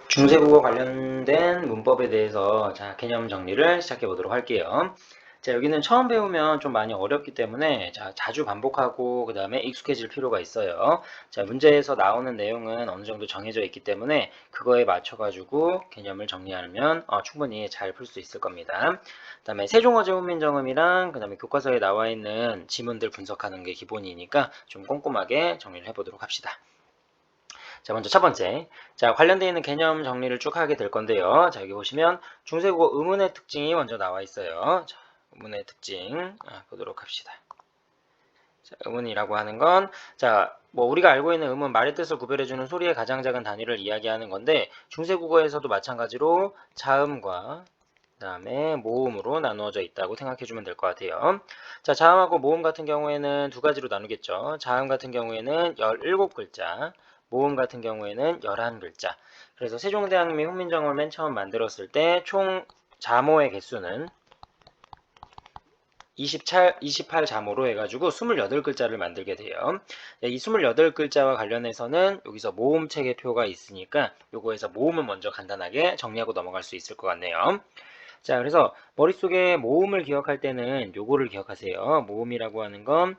중세국어 관련된 문법에 대해서 개념 정리를 시작해 보도록 할게요. 여기는 처음 배우면 좀 많이 어렵기 때문에 자주 반복하고 그 다음에 익숙해질 필요가 있어요. 문제에서 나오는 내용은 어느 정도 정해져 있기 때문에 그거에 맞춰 가지고 개념을 정리하면 충분히 잘 풀 수 있을 겁니다. 그 다음에 세종어제 훈민정음이랑 그 다음에 교과서에 나와 있는 지문들 분석하는 게 기본이니까 좀 꼼꼼하게 정리를 해 보도록 합시다. 먼저 첫 번째. 관련되어 있는 개념 정리를 쭉 하게 될 건데요. 여기 보시면 중세국어 의문의 특징이 먼저 나와 있어요. 의문의 특징 보도록 합시다. 의문이라고 하는 건, 뭐 우리가 알고 있는 의문, 말의 뜻을 구별해주는 소리의 가장 작은 단위를 이야기하는 건데, 중세국어에서도 마찬가지로 자음과 그 다음에 모음으로 나누어져 있다고 생각해주면 될 것 같아요. 자음하고 모음 같은 경우에는 두 가지로 나누겠죠. 자음 같은 경우에는 17글자, 모음 같은 경우에는 11글자. 그래서 세종대왕님이 훈민정음을 맨 처음 만들었을 때 총 자모의 개수는 28자모로 해가지고 28글자를 만들게 돼요. 이 28글자와 관련해서는 여기서 모음 체계표가 있으니까 요거에서 모음을 먼저 간단하게 정리하고 넘어갈 수 있을 것 같네요. 그래서 머릿속에 모음을 기억할 때는 요거를 기억하세요. 모음이라고 하는 건,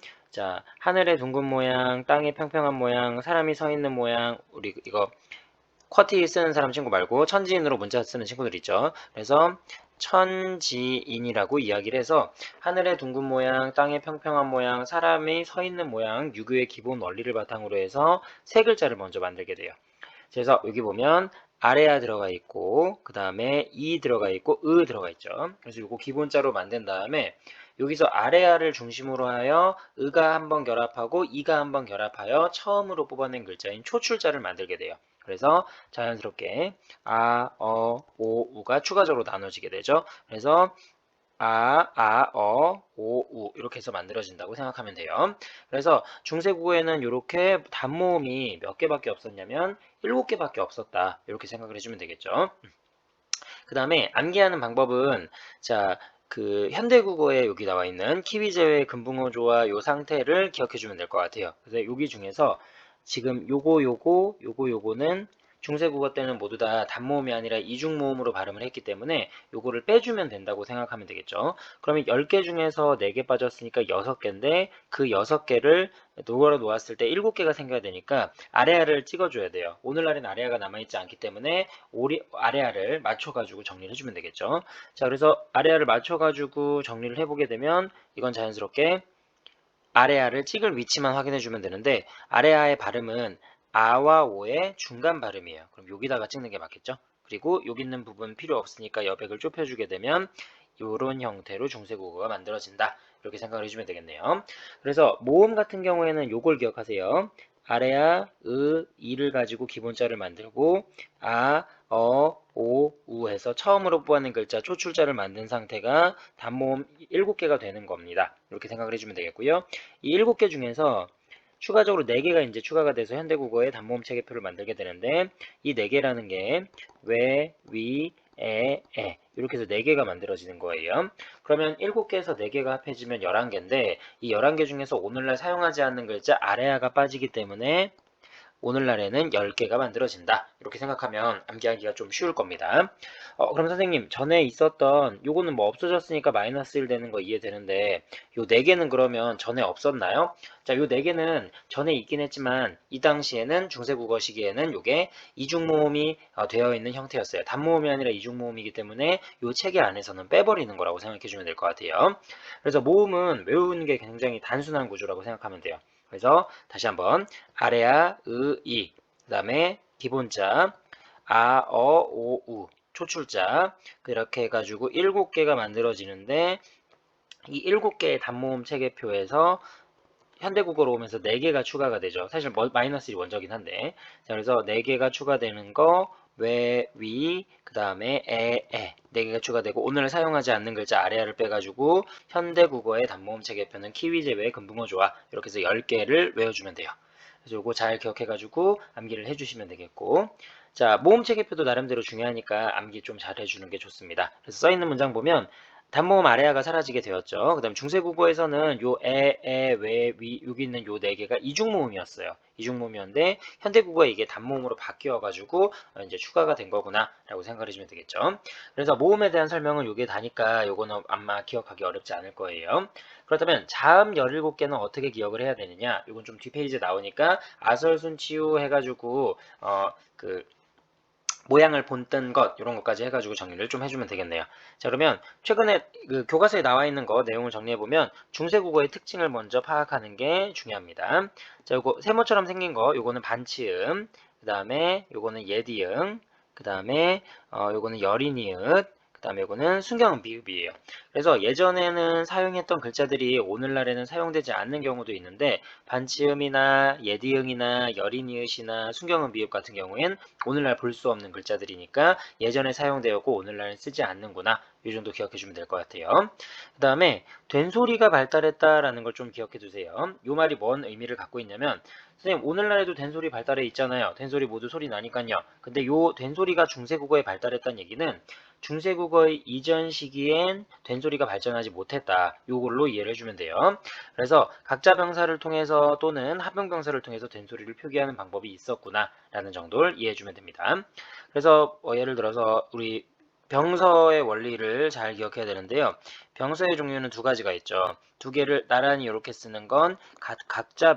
하늘의 둥근 모양, 땅의 평평한 모양, 사람이 서 있는 모양, 우리 이거 쿼티 쓰는 사람 친구 말고 천지인으로 문자 쓰는 친구들 있죠. 그래서 천지인이라고 이야기를 해서 하늘의 둥근 모양, 땅의 평평한 모양, 사람이 서 있는 모양, 유교의 기본 원리를 바탕으로 해서 세 글자를 먼저 만들게 돼요. 그래서 여기 보면 아래아 들어가 있고 그 다음에 이 들어가 있고 으 들어가 있죠. 그래서 이거 기본자로 만든 다음에 여기서 아래아를 중심으로 하여 으가 한번 결합하고 이가 한번 결합하여 처음으로 뽑아낸 글자인 초출자를 만들게 돼요. 그래서 자연스럽게 아, 어, 오, 우가 추가적으로 나눠지게 되죠. 그래서 오, 우 이렇게 해서 만들어진다고 생각하면 돼요. 그래서 중세국어에는 이렇게 단모음이 몇 개밖에 없었냐면 7개밖에 없었다. 이렇게 생각을 해주면 되겠죠. 그 다음에 암기하는 방법은 그 현대국어에 여기 나와 있는 키위 제외 금붕어조와 요 상태를 기억해 주면 될 것 같아요. 그래서 여기 중에서 지금 요거는 중세국어 때는 모두 다 단모음이 아니라 이중모음으로 발음을 했기 때문에 요거를 빼주면 된다고 생각하면 되겠죠. 그러면 10개 중에서 4개 빠졌으니까 6개인데 그 6개를 노어로 놓았을 때 7개가 생겨야 되니까 아래아를 찍어줘야 돼요. 오늘날엔 아래아가 남아있지 않기 때문에 아래아를 맞춰가지고 정리를 해주면 되겠죠. 그래서 아래아를 맞춰가지고 정리를 해보게 되면 이건 자연스럽게 아래아를 찍을 위치만 확인해주면 되는데 아래아의 발음은 아와 오의 중간 발음이에요. 그럼 여기다가 찍는 게 맞겠죠? 그리고 여기 있는 부분 필요 없으니까 여백을 좁혀주게 되면 이런 형태로 중세국어가 만들어진다. 이렇게 생각을 해주면 되겠네요. 그래서 모음 같은 경우에는 요걸 기억하세요. 아래아, 이를 가지고 기본자를 만들고 아, 오, 우 해서 처음으로 뽑아낸 글자 초출자를 만든 상태가 단모음 7개가 되는 겁니다. 이렇게 생각을 해주면 되겠고요. 이 7개 중에서 추가적으로 4개가 이제 추가가 돼서 현대국어의 단모음 체계표를 만들게 되는데 이 4개라는 게 왜, 위, 에 이렇게 해서 4개가 만들어지는 거예요. 그러면 7개에서 4개가 합해지면 11개인데 이 11개 중에서 오늘날 사용하지 않는 글자 아래아가 빠지기 때문에 오늘날에는 10개가 만들어진다. 이렇게 생각하면 암기하기가 좀 쉬울 겁니다. 그럼 선생님, 전에 있었던 요거는 뭐 없어졌으니까 마이너스 1 되는 거 이해되는데 요 4개는 그러면 전에 없었나요? 요 4개는 전에 있긴 했지만 이 당시에는 중세국어 시기에는 요게 이중모음이 되어 있는 형태였어요. 단모음이 아니라 이중모음이기 때문에 요 체계 안에서는 빼버리는 거라고 생각해 주면 될 것 같아요. 그래서 모음은 외우는 게 굉장히 단순한 구조라고 생각하면 돼요. 그래서 다시 한번 아래아, 이, 그 다음에 기본자, 오, 우, 초출자 그렇게 해가지고 7개가 만들어지는데 이 7개의 단모음 체계표에서 현대국어로 오면서 4개가 추가가 되죠. 사실 마이너스 1이 원저긴 한데 그래서 4개가 추가되는 거 왜, 위, 그 다음에 4개가 추가되고 오늘 사용하지 않는 글자 아래아를 빼가지고 현대국어의 단모음 체계표는 키위 제외 금붕어 조화 이렇게 해서 10개를 외워주면 돼요. 그래서 요거 잘 기억해가지고 암기를 해주시면 되겠고 모음 체계표도 나름대로 중요하니까 암기 좀 잘 해주는 게 좋습니다. 그래서 써있는 문장 보면 단모음 아래아가 사라지게 되었죠. 그 다음 중세국어에서는 요 에, 왜, 위, 여기 있는 요 네 개가 이중모음이었어요. 이중모음이었는데 현대국어에 이게 단모음으로 바뀌어가지고 이제 추가가 된 거구나 라고 생각해 주면 되겠죠. 그래서 모음에 대한 설명은 요게 다니까 요거는 아마 기억하기 어렵지 않을 거예요. 그렇다면 자음 17개는 어떻게 기억을 해야 되느냐? 요건 좀 뒷페이지에 나오니까 아설순치유 해가지고 모양을 본뜬 것 이런 것까지 해가지고 정리를 좀 해주면 되겠네요. 자, 그러면 최근에 그 교과서에 나와 있는 거 내용을 정리해 보면 중세국어의 특징을 먼저 파악하는 게 중요합니다. 자, 요거 세모처럼 생긴 거 요거는 반치음, 그 다음에 요거는 예디응, 그 다음에 요거는 여린이읒, 그 다음에 요거는 순경음 비읍이에요. 그래서 예전에는 사용했던 글자들이 오늘날에는 사용되지 않는 경우도 있는데 반치음이나 예디응이나 여린이읒이나 순경음 비읍 같은 경우엔 오늘날 볼 수 없는 글자들이니까 예전에 사용되었고 오늘날은 쓰지 않는구나. 이 정도 기억해 주면 될 것 같아요. 그 다음에 된소리가 발달했다라는 걸 좀 기억해 두세요. 이 말이 뭔 의미를 갖고 있냐면 선생님 오늘날에도 된소리 발달해 있잖아요. 된소리 모두 소리 나니까요. 근데 요 된소리가 중세국어에 발달했다는 얘기는 중세국어의 이전 시기엔 된소리가 발전하지 못했다. 요걸로 이해를 해주면 돼요. 그래서 각자 병사를 통해서 또는 합병병사를 통해서 된소리를 표기하는 방법이 있었구나 라는 정도를 이해해주면 됩니다. 그래서 예를 들어서 우리 병서의 원리를 잘 기억해야 되는데요. 병서의 종류는 두 가지가 있죠. 두 개를 나란히 이렇게 쓰는 건 각자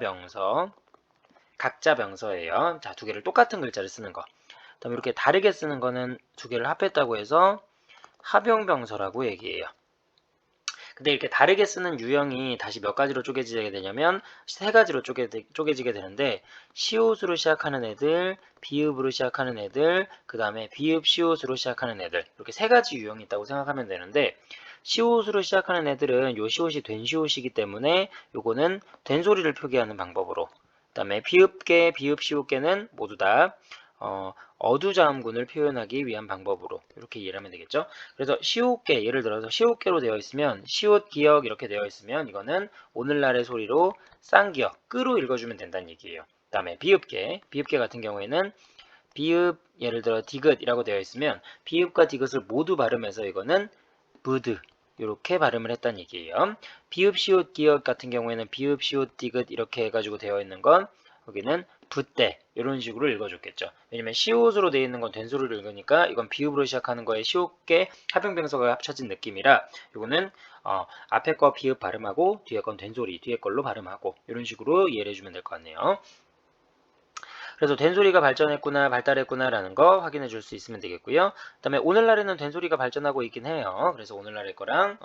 병서예요. 자, 두 개를 똑같은 글자를 쓰는 거. 그다음에 이렇게 다르게 쓰는 거는 두 개를 합했다고 해서 합용병서라고 얘기해요. 근데 이렇게 다르게 쓰는 유형이 다시 몇 가지로 쪼개지게 되냐면 세 가지로 쪼개지게 되는데 시옷으로 시작하는 애들, 비읍으로 시작하는 애들, 그 다음에 비읍 시옷으로 시작하는 애들 이렇게 세 가지 유형이 있다고 생각하면 되는데 시옷으로 시작하는 애들은 요 시옷이 된 시옷이기 때문에 요거는 된 소리를 표기하는 방법으로 그 다음에 비읍계, 비읍 시옷계는 모두 다 어두자음군을 표현하기 위한 방법으로 이렇게 이해를 하면 되겠죠. 그래서 시옷계, 예를 들어서 시옷계로 되어 있으면 시옷 기역 이렇게 되어 있으면 이거는 오늘날의 소리로 쌍기역, 끄로 읽어주면 된다는 얘기예요. 그 다음에 비읍계, 비읍계 같은 경우에는 비읍, 예를 들어 디귿이라고 되어 있으면 비읍과 디귿을 모두 발음해서 이거는 부드 이렇게 발음을 했다는 얘기예요. 비읍 시옷 기역 같은 경우에는 비읍 시옷 디귿 이렇게 해가지고 되어 있는 건 여기는 붓대 이런 식으로 읽어줬겠죠. 왜냐면 시옷으로 되어 있는 건 된소리를 읽으니까 이건 비읍으로 시작하는 거에 시옷계 합병병서가 합쳐진 느낌이라 이거는 앞에 거 비읍 발음하고 뒤에 건 된소리 뒤에 걸로 발음하고 이런 식으로 이해를 해주면 될 것 같네요. 그래서 된소리가 발전했구나 발달했구나 라는 거 확인해 줄 수 있으면 되겠고요. 그 다음에 오늘날에는 된소리가 발전하고 있긴 해요. 그래서 오늘날의 거랑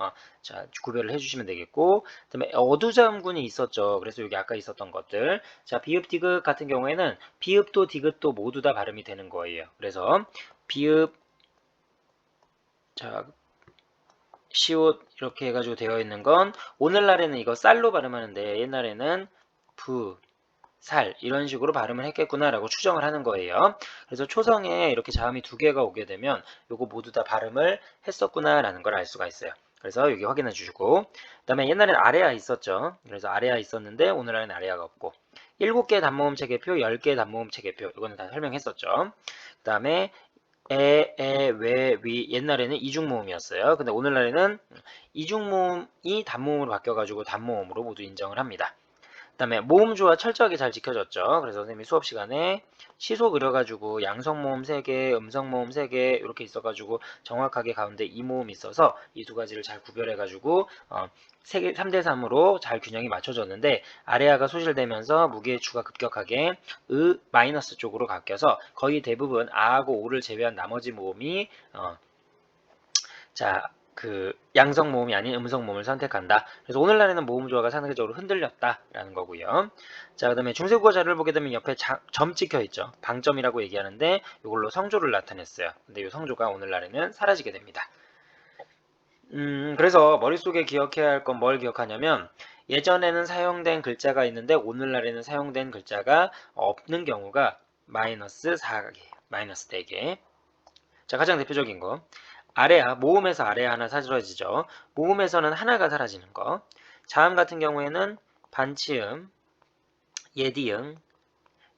자 구별을 해주시면 되겠고 그 다음에 어두자음군이 있었죠. 그래서 여기 아까 있었던 것들 자 비읍 디귿 같은 경우에는 비읍도 디귿도 모두 다 발음이 되는 거예요. 그래서 비읍 자 시옷 이렇게 해가지고 되어 있는 건 오늘날에는 이거 쌀로 발음하는데 옛날에는 살 이런 식으로 발음을 했겠구나라고 추정을 하는 거예요. 그래서 초성에 이렇게 자음이 두 개가 오게 되면 요거 모두 다 발음을 했었구나라는 걸 알 수가 있어요. 그래서 여기 확인해 주시고 그 다음에 옛날엔 아래아 있었죠. 그래서 아래아 있었는데 오늘날엔 아래아가 없고 7개 단모음 체계표, 10개 단모음 체계표 이거는 다 설명했었죠. 그 다음에 왜, 위 옛날에는 이중모음이었어요. 근데 오늘날에는 이중모음이 단모음으로 바뀌어가지고 단모음으로 모두 인정을 합니다. 그 다음에 모음조화 철저하게 잘 지켜졌죠. 그래서 선생님이 수업 시간에 시소 그려가지고 양성모음 3개, 음성모음 3개 이렇게 있어가지고 정확하게 가운데 이 모음이 있어서 이 두 가지를 잘 구별해가지고 3대3으로 잘 균형이 맞춰졌는데 아래아가 소실되면서 무게추가 급격하게 마이너스 쪽으로 바뀌어서 거의 대부분 아하고 오를 제외한 나머지 모음이 양성 모음이 아닌 음성 모음을 선택한다. 그래서 오늘날에는 모음 조화가 상대적으로 흔들렸다라는 거고요. 자, 그다음에 중세국어 자료를 보게 되면 옆에 점 찍혀 있죠. 방점이라고 얘기하는데 이걸로 성조를 나타냈어요. 근데 이 성조가 오늘날에는 사라지게 됩니다. 그래서 머릿속에 기억해야 할 건 뭘 기억하냐면 예전에는 사용된 글자가 있는데 오늘날에는 사용된 글자가 없는 경우가 마이너스 4개, 마이너스 4개. 자, 가장 대표적인 거. 아래아, 모음에서 아래아 하나 사라지죠. 모음에서는 하나가 사라지는 거. 자음 같은 경우에는 반치음, 예디응,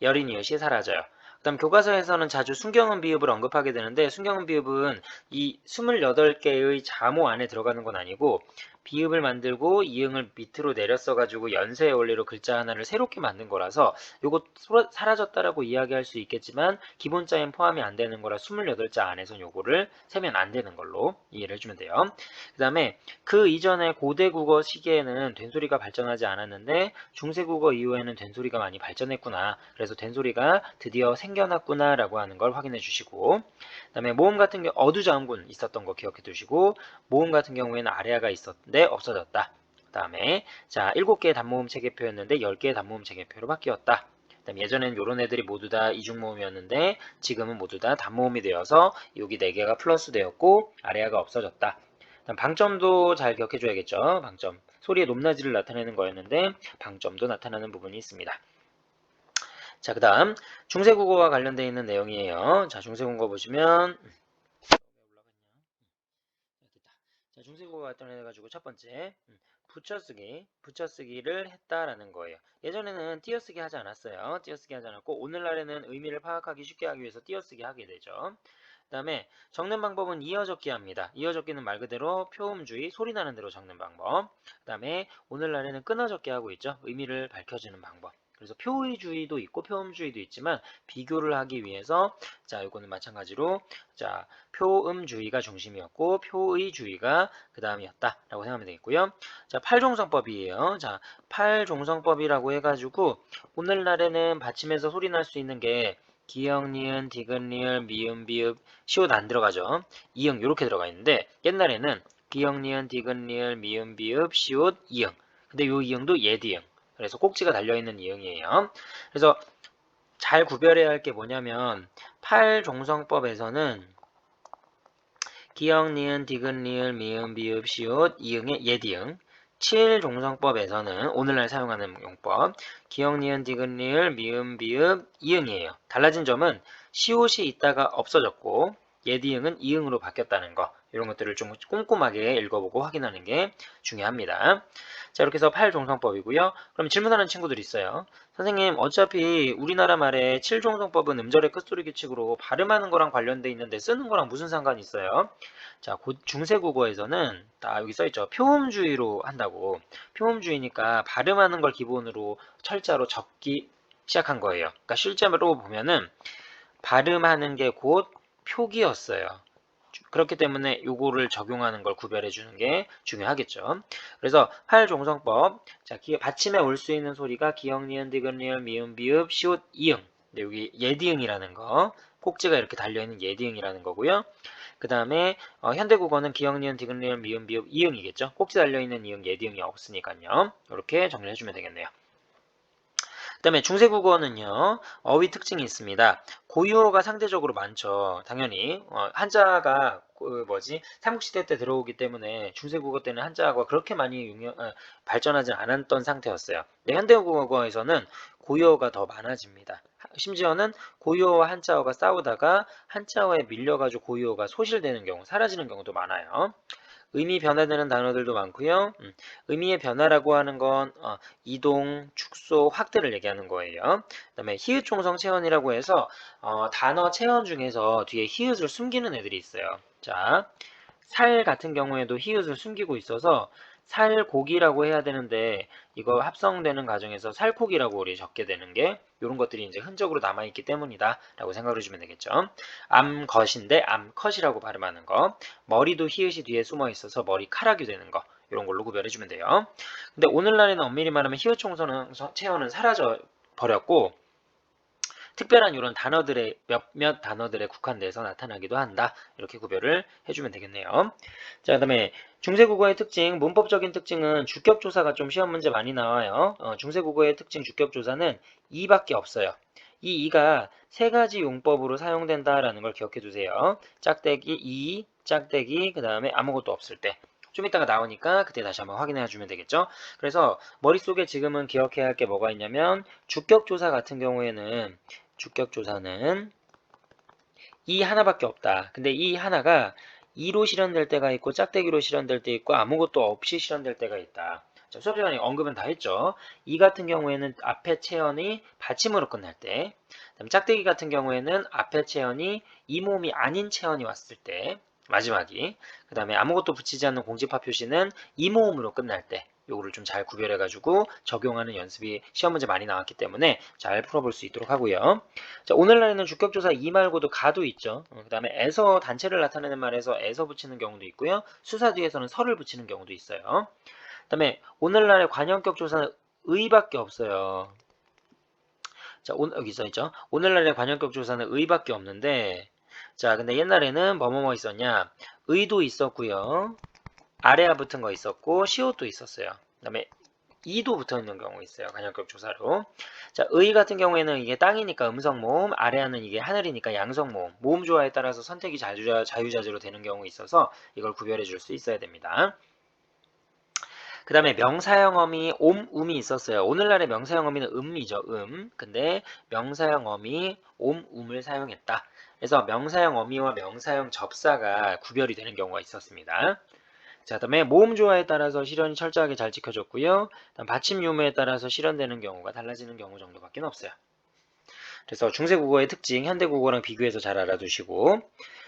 여린이읒이 사라져요. 그다음 교과서에서는 자주 순경음 비읍을 언급하게 되는데 순경음 비읍은 이 28개의 자모 안에 들어가는 건 아니고 비읍을 만들고 이응을 밑으로 내려 써가지고 연쇄의 원리로 글자 하나를 새롭게 만든 거라서 요거 사라졌다라고 이야기할 수 있겠지만 기본자엔 포함이 안 되는 거라 28자 안에서 요거를 세면 안 되는 걸로 이해를 해주면 돼요. 그 다음에 그 이전에 고대 국어 시기에는 된소리가 발전하지 않았는데 중세 국어 이후에는 된소리가 많이 발전했구나. 그래서 된소리가 드디어 생겨났구나 라고 하는 걸 확인해 주시고 그 다음에 모음 같은 경우 어두장군 있었던 거 기억해 두시고 모음 같은 경우에는 아래아가 있었는데 없어졌다. 그 다음에 자 7개의 단모음 체계표였는데 10개의 단모음 체계표로 바뀌었다. 그다음에 예전에는 이런 애들이 모두 다 이중모음이었는데 지금은 모두 다 단모음이 되어서 여기 4개가 플러스 되었고 아래아가 없어졌다. 방점도 잘 기억해 줘야겠죠. 방점. 소리의 높낮이를 나타내는 거였는데 방점도 나타나는 부분이 있습니다. 자, 그 다음 중세국어와 관련되어 있는 내용이에요. 자, 중세국어 보시면 자, 중세국어가 관련해가지고 첫 번째 붙여쓰기를 했다라는 거예요. 예전에는 띄어쓰기 하지 않았어요. 띄어쓰기 하지 않았고 오늘날에는 의미를 파악하기 쉽게 하기 위해서 띄어쓰기 하게 되죠. 그 다음에 적는 방법은 이어적기 합니다. 이어적기는 말 그대로 표음주의, 소리 나는 대로 적는 방법. 그 다음에 오늘날에는 끊어적기 하고 있죠. 의미를 밝혀주는 방법. 그래서 표의주의도 있고 표음주의도 있지만 비교를 하기 위해서 자 이거는 마찬가지로 자 표음주의가 중심이었고 표의주의가 그 다음이었다 라고 생각하면 되겠고요. 자 팔종성법이에요. 자 팔종성법이라고 해가지고 오늘날에는 받침에서 소리 날 수 있는 게 기역, 니은, 디귿, 리을, 미음, 비읍, 시옷 안 들어가죠. 이응 이렇게 들어가 있는데 옛날에는 기역, 니은, 디귿, 리을, 미음, 비읍, 시옷, 이응. 근데 요 이응도 예디응. 그래서 꼭지가 달려있는 이응이에요. 그래서 잘 구별해야 할 게 뭐냐면 팔종성법에서는 기역, 니은, 디귿, 리을, 미음, 비읍, 시옷, 이응의 예디응. 7종성법에서는 오늘날 사용하는 용법 기역, 니은, 디귿, 리을, 미음, 비읍, 이응이에요. 달라진 점은 시옷이 있다가 없어졌고 예디응은 이응으로 바뀌었다는 거 이런 것들을 좀 꼼꼼하게 읽어보고 확인하는 게 중요합니다. 자 이렇게 해서 8종성법이고요. 그럼 질문하는 친구들이 있어요. 선생님 어차피 우리나라 말에 7종성법은 음절의 끝소리 규칙으로 발음하는 거랑 관련돼 있는데 쓰는 거랑 무슨 상관이 있어요? 자, 중세국어에서는 다 여기 써있죠. 표음주의로 한다고. 표음주의니까 발음하는 걸 기본으로 철자로 적기 시작한 거예요. 그러니까 실제로 보면은 발음하는 게 곧 표기였어요. 그렇기 때문에 요거를 적용하는 걸 구별해 주는 게 중요하겠죠. 그래서 활종성법 자 받침에 올 수 있는 소리가 기역, 니은, 디귿, 리을, 미음, 비읍, 시옷, 이응. 근데 여기 예디응이라는 거 꼭지가 이렇게 달려있는 예디응이라는 거고요. 그 다음에 현대국어는 기역, 니은, 디귿, 리을, 미음, 비읍, 이응이겠죠. 꼭지 달려있는 이응, 예디응이 없으니까요. 이렇게 정리해 주면 되겠네요. 그 다음에 중세국어는요 어휘 특징이 있습니다. 고유어가 상대적으로 많죠. 당연히 한자가 삼국시대 때 들어오기 때문에 중세국어 때는 한자가 그렇게 많이 발전하지 않았던 상태였어요. 근데 현대국어에서는 고유어가 더 많아집니다. 심지어는 고유어와 한자어가 싸우다가 한자어에 밀려가지고 고유어가 소실되는 경우, 사라지는 경우도 많아요. 의미 변화되는 단어들도 많고요. 의미의 변화라고 하는 건 이동, 축소, 확대를 얘기하는 거예요. 그 다음에 히읗 총성 체언이라고 해서 단어 체언 중에서 뒤에 히읗을 숨기는 애들이 있어요. 자, 살 같은 경우에도 히읗을 숨기고 있어서 살고기라고 해야 되는데 이거 합성되는 과정에서 살코기라고 우리 적게 되는 게 이런 것들이 이제 흔적으로 남아있기 때문이다 라고 생각을 해주면 되겠죠. 암것인데 암컷이라고 발음하는 거 머리도 히읗이 뒤에 숨어 있어서 머리카락이 되는 거 이런 걸로 구별해주면 돼요. 근데 오늘날에는 엄밀히 말하면 히읗 총선은 체어는 사라져 버렸고 특별한 이런 단어들의 몇몇 단어들에 국한돼서 나타나기도 한다. 이렇게 구별을 해주면 되겠네요. 자, 그다음에 중세국어의 특징, 문법적인 특징은 주격조사가 좀 시험 문제 많이 나와요. 중세국어의 특징 주격조사는 이밖에 없어요. 이 이가 세 가지 용법으로 사용된다라는 걸 기억해 두세요. 짝대기 이, 짝대기 그 다음에 아무것도 없을 때. 좀 이따가 나오니까 그때 다시 한번 확인해 주면 되겠죠. 그래서 머릿속에 지금은 기억해야 할 게 뭐가 있냐면 주격조사 같은 경우에는 주격조사는 이 하나밖에 없다. 근데 이 하나가 2로 실현될 때가 있고 짝대기로 실현될 때 있고 아무것도 없이 실현될 때가 있다. 자, 수업 시간에 언급은 다 했죠. 이 같은 경우에는 앞에 체언이 받침으로 끝날 때, 그다음 짝대기 같은 경우에는 앞에 체언이 이 모음이 아닌 체언이 왔을 때, 마지막이, 그 다음에 아무것도 붙이지 않는 공집합 표시는 이 모음으로 끝날 때, 요거를 좀 잘 구별해가지고 적용하는 연습이 시험 문제 많이 나왔기 때문에 잘 풀어볼 수 있도록 하고요. 자, 오늘날에는 주격조사 이 말고도 가도 있죠. 그 다음에 에서 단체를 나타내는 말에서 에서 붙이는 경우도 있고요. 수사 뒤에서는 서를 붙이는 경우도 있어요. 그 다음에 오늘날의 관형격 조사는 의밖에 없어요. 자, 여기 써있죠. 오늘날의 관형격 조사는 의밖에 없는데, 자, 근데 옛날에는 뭐뭐뭐 있었냐? 의도 있었고요. 아래아 붙은 거 있었고, 시옷도 있었어요. 그 다음에 이도 붙어 있는 경우 있어요. 관형격 조사로. 자, 의 같은 경우에는 이게 땅이니까 음성 모음, 아래아는 이게 하늘이니까 양성 모음. 모음 조화에 따라서 선택이 자유자재로 되는 경우 있어서 이걸 구별해 줄 수 있어야 됩니다. 그 다음에 명사형 어미 음이 있었어요. 오늘날의 명사형 어미는 음이죠. 근데 명사형 어미 음을 사용했다. 그래서 명사형 어미와 명사형 접사가 구별이 되는 경우가 있었습니다. 자, 그다음에 모음 조화에 따라서 실현이 철저하게 잘 지켜졌고요. 다음 받침 유무에 따라서 실현되는 경우가 달라지는 경우 정도밖에 없어요. 그래서 중세국어의 특징, 현대국어랑 비교해서 잘 알아두시고,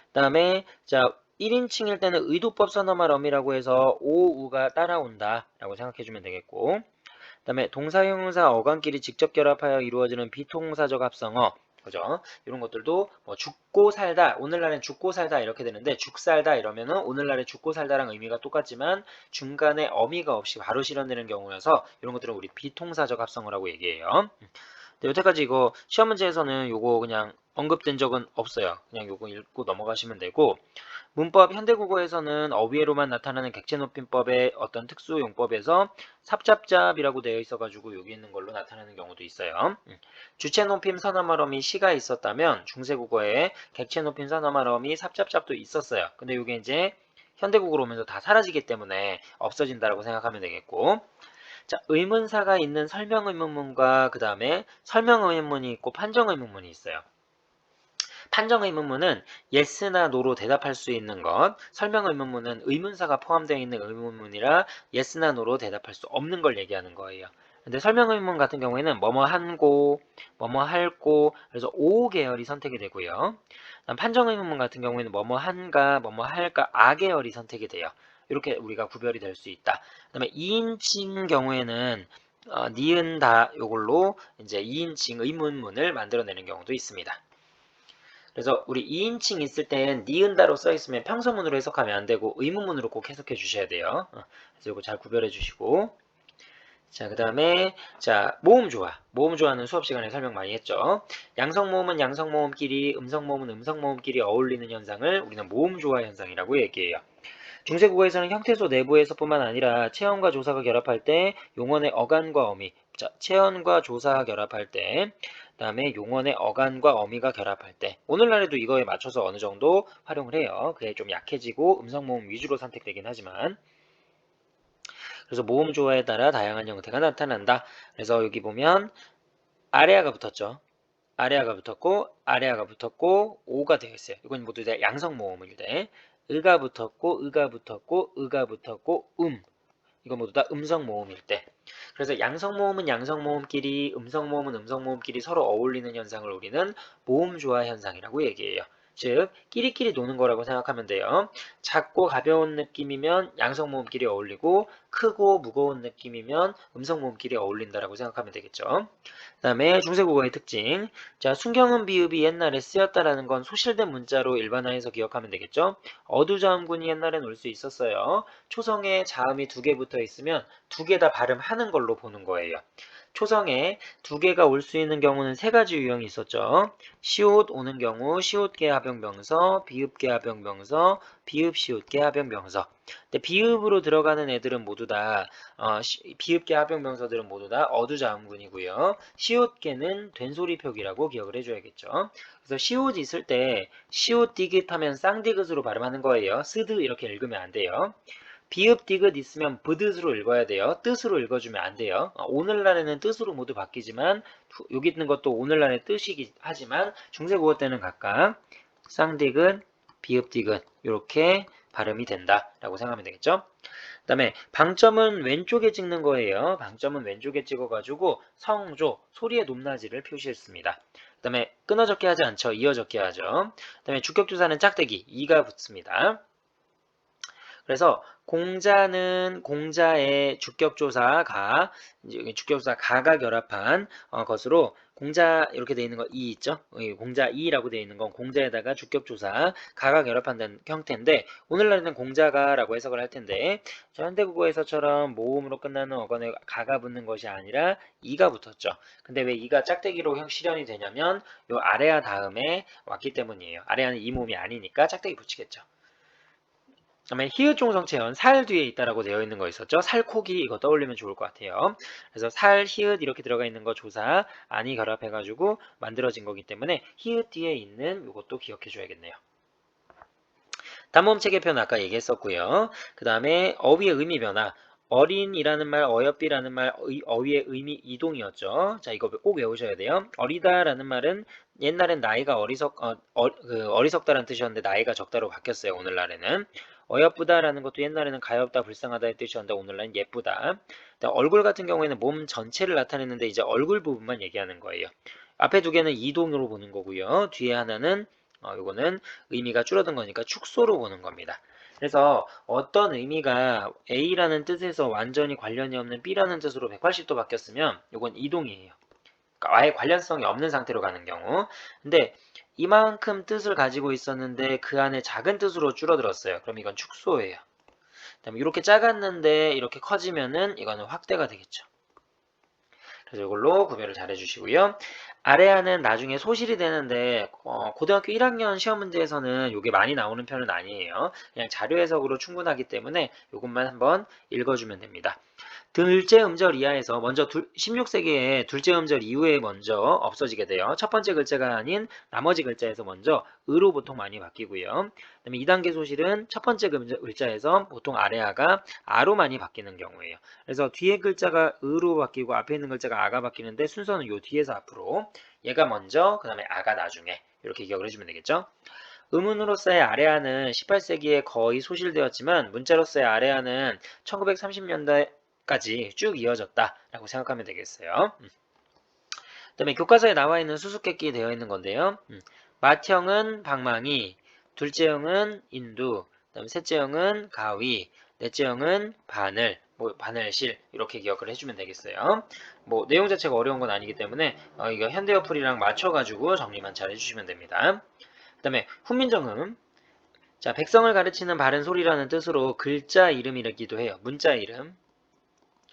그다음에 자 1인칭일 때는 의도법 선어말 어미라고 해서 오우가 따라온다 라고 생각해주면 되겠고, 그 다음에 동사 형용사 어간끼리 직접 결합하여 이루어지는 비동사적 합성어, 그죠? 이런 것들도 뭐 죽고 살다, 오늘날엔 죽고 살다 이렇게 되는데 죽살다 이러면은 오늘날의 죽고 살다랑 의미가 똑같지만 중간에 어미가 없이 바로 실현되는 경우여서 이런 것들은 우리 비동사적 합성어라고 얘기해요. 근데 여태까지 이거 시험 문제에서는 요거 그냥 언급된 적은 없어요. 그냥 요거 읽고 넘어가시면 되고, 문법 현대국어에서는 어휘로만 나타나는 객체높임법의 어떤 특수 용법에서 삽잡잡이라고 되어 있어가지고 여기 있는 걸로 나타나는 경우도 있어요. 주체높임 선어말어미 시가 있었다면 중세국어에 객체높임 선어말어미 삽잡잡도 있었어요. 근데 이게 이제 현대국어로 오면서 다 사라지기 때문에 없어진다라고 생각하면 되겠고, 자, 의문사가 있는 설명의문문과 그 다음에 설명의문문이 있고 판정의문문이 있어요. 판정의문문은 yes나 no로 대답할 수 있는 것, 설명의문문은 의문사가 포함되어 있는 의문문이라 yes나 no로 대답할 수 없는 걸 얘기하는 거예요. 근데 설명의문문 같은 경우에는 뭐뭐 한고, 뭐뭐 할고, 그래서 O 계열이 선택이 되고요. 판정의문문 같은 경우에는 뭐뭐 한가, 뭐뭐 할까, 아 계열이 선택이 돼요. 이렇게 우리가 구별이 될 수 있다. 그 다음에 2인칭 경우에는 니은 다 요걸로 이제 2인칭 의문문을 만들어내는 경우도 있습니다. 그래서 우리 2인칭 있을 땐 니은다로 써있으면 평서문으로 해석하면 안 되고 의문문으로 꼭 해석해 주셔야 돼요. 그래서 이거 잘 구별해 주시고, 자, 그 다음에 자 모음 조화. 모음 조화는 수업 시간에 설명 많이 했죠. 양성 모음은 양성 모음끼리, 음성 모음은 음성 모음끼리 어울리는 현상을 우리는 모음 조화 현상이라고 얘기해요. 중세국어에서는 형태소 내부에서뿐만 아니라 체언과 조사가 결합할 때 용언의 어간과 어미, 자, 체언과 조사가 결합할 때, 그다음에 용언의 어간과 어미가 결합할 때, 오늘날에도 이거에 맞춰서 어느 정도 활용을 해요. 그게 좀 약해지고 음성 모음 위주로 선택되긴 하지만, 그래서 모음 조화에 따라 다양한 형태가 나타난다. 그래서 여기 보면 아래아가 붙었죠. 아래아가 붙었고, 아래아가 붙었고, 오가 되어 있어요. 이건 모두 다 양성 모음일 때. 의가 붙었고, 의가 붙었고, 의가 붙었고, 이건 모두 다 음성 모음일 때. 그래서 양성 모음은 양성 모음끼리, 음성 모음은 음성 모음끼리 서로 어울리는 현상을 우리는 모음 조화 현상이라고 얘기해요. 즉, 끼리끼리 노는 거라고 생각하면 돼요. 작고 가벼운 느낌이면 양성 모음끼리 어울리고, 크고 무거운 느낌이면 음성 모음끼리 어울린다라고 생각하면 되겠죠. 그 다음에 중세국어의 특징. 자, 순경음 비읍이 옛날에 쓰였다라는 건 소실된 문자로 일반화해서 기억하면 되겠죠. 어두자음군이 옛날엔 올 수 있었어요. 초성에 자음이 두 개 붙어 있으면 두 개 다 발음하는 걸로 보는 거예요. 초성에 두 개가 올 수 있는 경우는 세 가지 유형이 있었죠. 시옷 오는 경우 시옷계 합형명서, 비읍계 합형명서, 비읍시옷계 합형명서. 근데 비읍으로 들어가는 애들은 모두 다 비읍계 합형명서들은 모두 다 어두자음군이고요. 시옷계는 된소리 표기라고 기억을 해줘야겠죠. 그래서 시옷 있을 때 시옷 디귿 하면 쌍디귿으로 발음하는 거예요. 스드 이렇게 읽으면 안 돼요. 비읍 디귿 있으면 브드으로 읽어야 돼요. 뜻으로 읽어주면 안 돼요. 오늘날에는 뜻으로 모두 바뀌지만 여기 있는 것도 오늘날의 뜻이긴 하지만 중세국어 때는 각각 쌍디귿, 비읍 디귿 이렇게 발음이 된다라고 생각하면 되겠죠. 그다음에 방점은 왼쪽에 찍는 거예요. 방점은 왼쪽에 찍어가지고 성조, 소리의 높낮이를 표시했습니다. 그다음에 끊어 적게 하지 않죠. 이어 적게 하죠. 그다음에 주격조사는 짝대기, 이가 붙습니다. 그래서 공자는 공자의 주격조사가 이제 주격조사 가가 결합한 것으로 공자 이렇게 되어 있는 거 이 있죠? 공자 이라고 되어 있는 건 공자에다가 주격조사 가가 결합한다는 형태인데 오늘날에는 공자가라고 해석을 할 텐데 현대국어에서처럼 모음으로 끝나는 어간에 가가 붙는 것이 아니라 이가 붙었죠. 근데 왜 이가 짝대기로 실현이 되냐면 요 아래아 다음에 왔기 때문이에요. 아래아는 이 모음이 아니니까 짝대기 붙이겠죠. 그다음에 히읗 종성체현 살 뒤에 있다라고 되어 있는 거 있었죠. 살코기 이거 떠올리면 좋을 것 같아요. 그래서 살, 히읗 이렇게 들어가 있는 거 조사 안이 결합해가지고 만들어진 거기 때문에 히읗 뒤에 있는 이것도 기억해 줘야겠네요. 단모음 체계편 아까 얘기했었고요. 그 다음에 어휘의 의미 변화. 어린이라는 말, 어여삐라는 말, 어휘의 의미 이동이었죠. 자, 이거 꼭 외우셔야 돼요. 어리다라는 말은 옛날엔 나이가 어리석다라는 뜻이었는데 나이가 적다로 바뀌었어요. 오늘날에는. 어여쁘다라는 것도 옛날에는 가엾다, 불쌍하다의 뜻이었는데 오늘날은 예쁘다. 얼굴 같은 경우에는 몸 전체를 나타내는데 이제 얼굴 부분만 얘기하는 거예요. 앞에 두 개는 이동으로 보는 거고요. 뒤에 하나는 요거는 의미가 줄어든 거니까 축소로 보는 겁니다. 그래서 어떤 의미가 A라는 뜻에서 완전히 관련이 없는 B라는 뜻으로 180도 바뀌었으면 요건 이동이에요. 그러니까 아예 관련성이 없는 상태로 가는 경우. 근데 이만큼 뜻을 가지고 있었는데 그 안에 작은 뜻으로 줄어들었어요. 그럼 이건 축소예요. 그다음에 이렇게 작았는데 이렇게 커지면은 이거는 확대가 되겠죠. 그래서 이걸로 구별을 잘 해주시고요. 아래아는 나중에 소실이 되는데 고등학교 1학년 시험 문제에서는 이게 많이 나오는 편은 아니에요. 그냥 자료 해석으로 충분하기 때문에 이것만 한번 읽어주면 됩니다. 둘째 음절 이하에서 먼저 16세기에 둘째 음절 이후에 먼저 없어지게 돼요. 첫 번째 글자가 아닌 나머지 글자에서 먼저 으로 보통 많이 바뀌고요. 그다음에 2단계 소실은 첫 번째 글자에서 보통 아래아가 아로 많이 바뀌는 경우예요. 그래서 뒤에 글자가 으로 바뀌고 앞에 있는 글자가 아가 바뀌는데 순서는 요 뒤에서 앞으로 얘가 먼저 그 다음에 아가 나중에 이렇게 기억을 해주면 되겠죠. 음운으로서의 아래아는 18세기에 거의 소실되었지만 문자로서의 아래아는 1930년대까지 쭉 이어졌다라고 생각하면 되겠어요. 그다음에 교과서에 나와 있는 수수께끼 되어 있는 건데요. 맏형은 방망이, 둘째형은 인두, 그다음에 셋째형은 가위, 넷째형은 바늘, 바늘실 이렇게 기억을 해주면 되겠어요. 내용 자체가 어려운 건 아니기 때문에 이거 현대어플이랑 맞춰가지고 정리만 잘 해주시면 됩니다. 그 다음에 훈민정음. 자, 백성을 가르치는 바른 소리라는 뜻으로 글자 이름이라기도 해요. 문자 이름.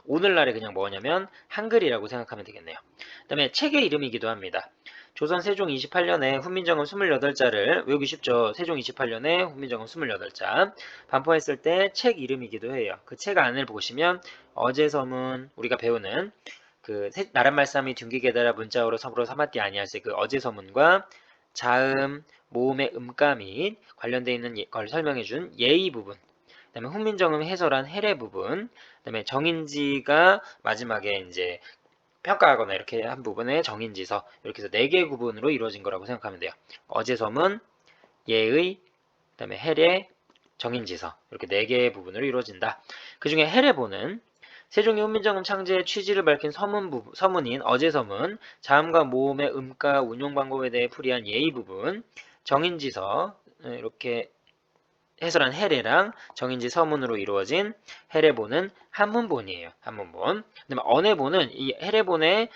오늘날에 그냥 뭐냐면 한글이라고 생각하면 되겠네요. 그 다음에 책의 이름이기도 합니다. 조선 세종 28년에 훈민정음 28자를 외우기 쉽죠. 세종 28년에 훈민정음 28자 반포했을 때 책 이름이기도 해요. 그 책 안을 보시면 어제서문 우리가 배우는 그 나란말싸미 둔기게다라 문자어로 서로 삼았디 아니할세 그 어제서문과 자음, 모음의 음가 및 관련되어 있는 걸 설명해준 예의 부분 그 다음에 훈민정음 해설한 해례 부분 그 다음에 정인지가 마지막에 이제 평가하거나 이렇게 한 부분의 정인지서 이렇게 해서 4개 구분으로 이루어진 거라고 생각하면 돼요. 어제서문, 예의, 그 다음에 해례, 정인지서 이렇게 4개의 부분으로 이루어진다. 그 중에 해례보는 세종이 훈민정음 창제의 취지를 밝힌 서문인 어제서문, 자음과 모음의 음가 운용 방법에 대해 풀이한 예의 부분, 정인지서 이렇게 해설한 해례랑 정인지 서문으로 이루어진 해례본은 한문본이에요. 한문본. 그다음에 언해본은 이 해례본의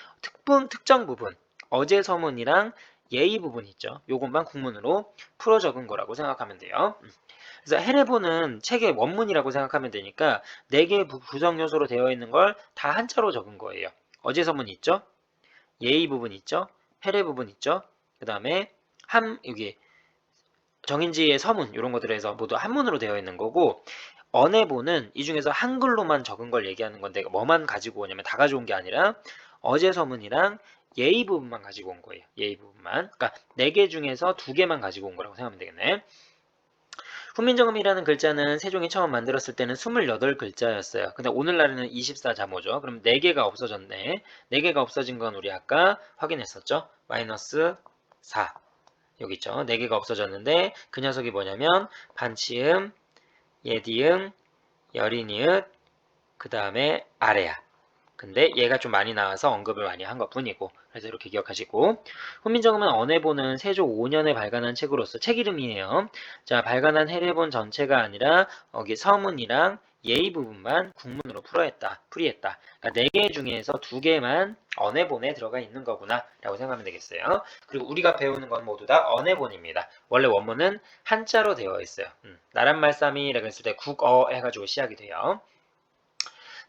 특정 부분, 어제 서문이랑 예의 부분 있죠. 요것만 국문으로 풀어 적은 거라고 생각하면 돼요. 그래서 해례본은 책의 원문이라고 생각하면 되니까 4개의 구성 요소로 되어 있는 걸 다 한자로 적은 거예요. 어제 서문 있죠? 예의 부분 있죠? 해례 부분 있죠? 그 다음에 여기 정인지의 서문 이런 것들에 서 모두 한문으로 되어 있는 거고 언해본은 이 중에서 한글로만 적은 걸 얘기하는 건데 뭐만 가지고 오냐면 다 가져온 게 아니라 어제 서문이랑 예의 부분만 가지고 온 거예요. 예의 부분만. 그러니까 4개 중에서 2개만 가지고 온 거라고 생각하면 되겠네. 훈민정음이라는 글자는 세종이 처음 만들었을 때는 28글자였어요. 근데 오늘날에는 24자모죠. 그럼 4개가 없어졌네. 4개가 없어진 건 우리 아까 확인했었죠. 마이너스 4. 여기 있죠. 4개가 없어졌는데 그 녀석이 뭐냐면 반치음, 예디음, 열이 니읒 그 다음에 아래야. 근데 얘가 좀 많이 나와서 언급을 많이 한 것뿐이고, 그래서 이렇게 기억하시고, 훈민정음은 언해본은 세조 5년에 발간한 책으로서 책 이름이에요. 자, 발간한 해례본 전체가 아니라 여기 서문이랑 예의 부분만 국문으로 풀이했다. 그러니까 4개 중에서 2개만 언해본에 들어가 있는 거구나 라고 생각하면 되겠어요. 그리고 우리가 배우는 건 모두 다 언해본입니다. 원래 원문은 한자로 되어 있어요. 나란말싸미라고 했을 때 국어 해가지고 시작이 돼요.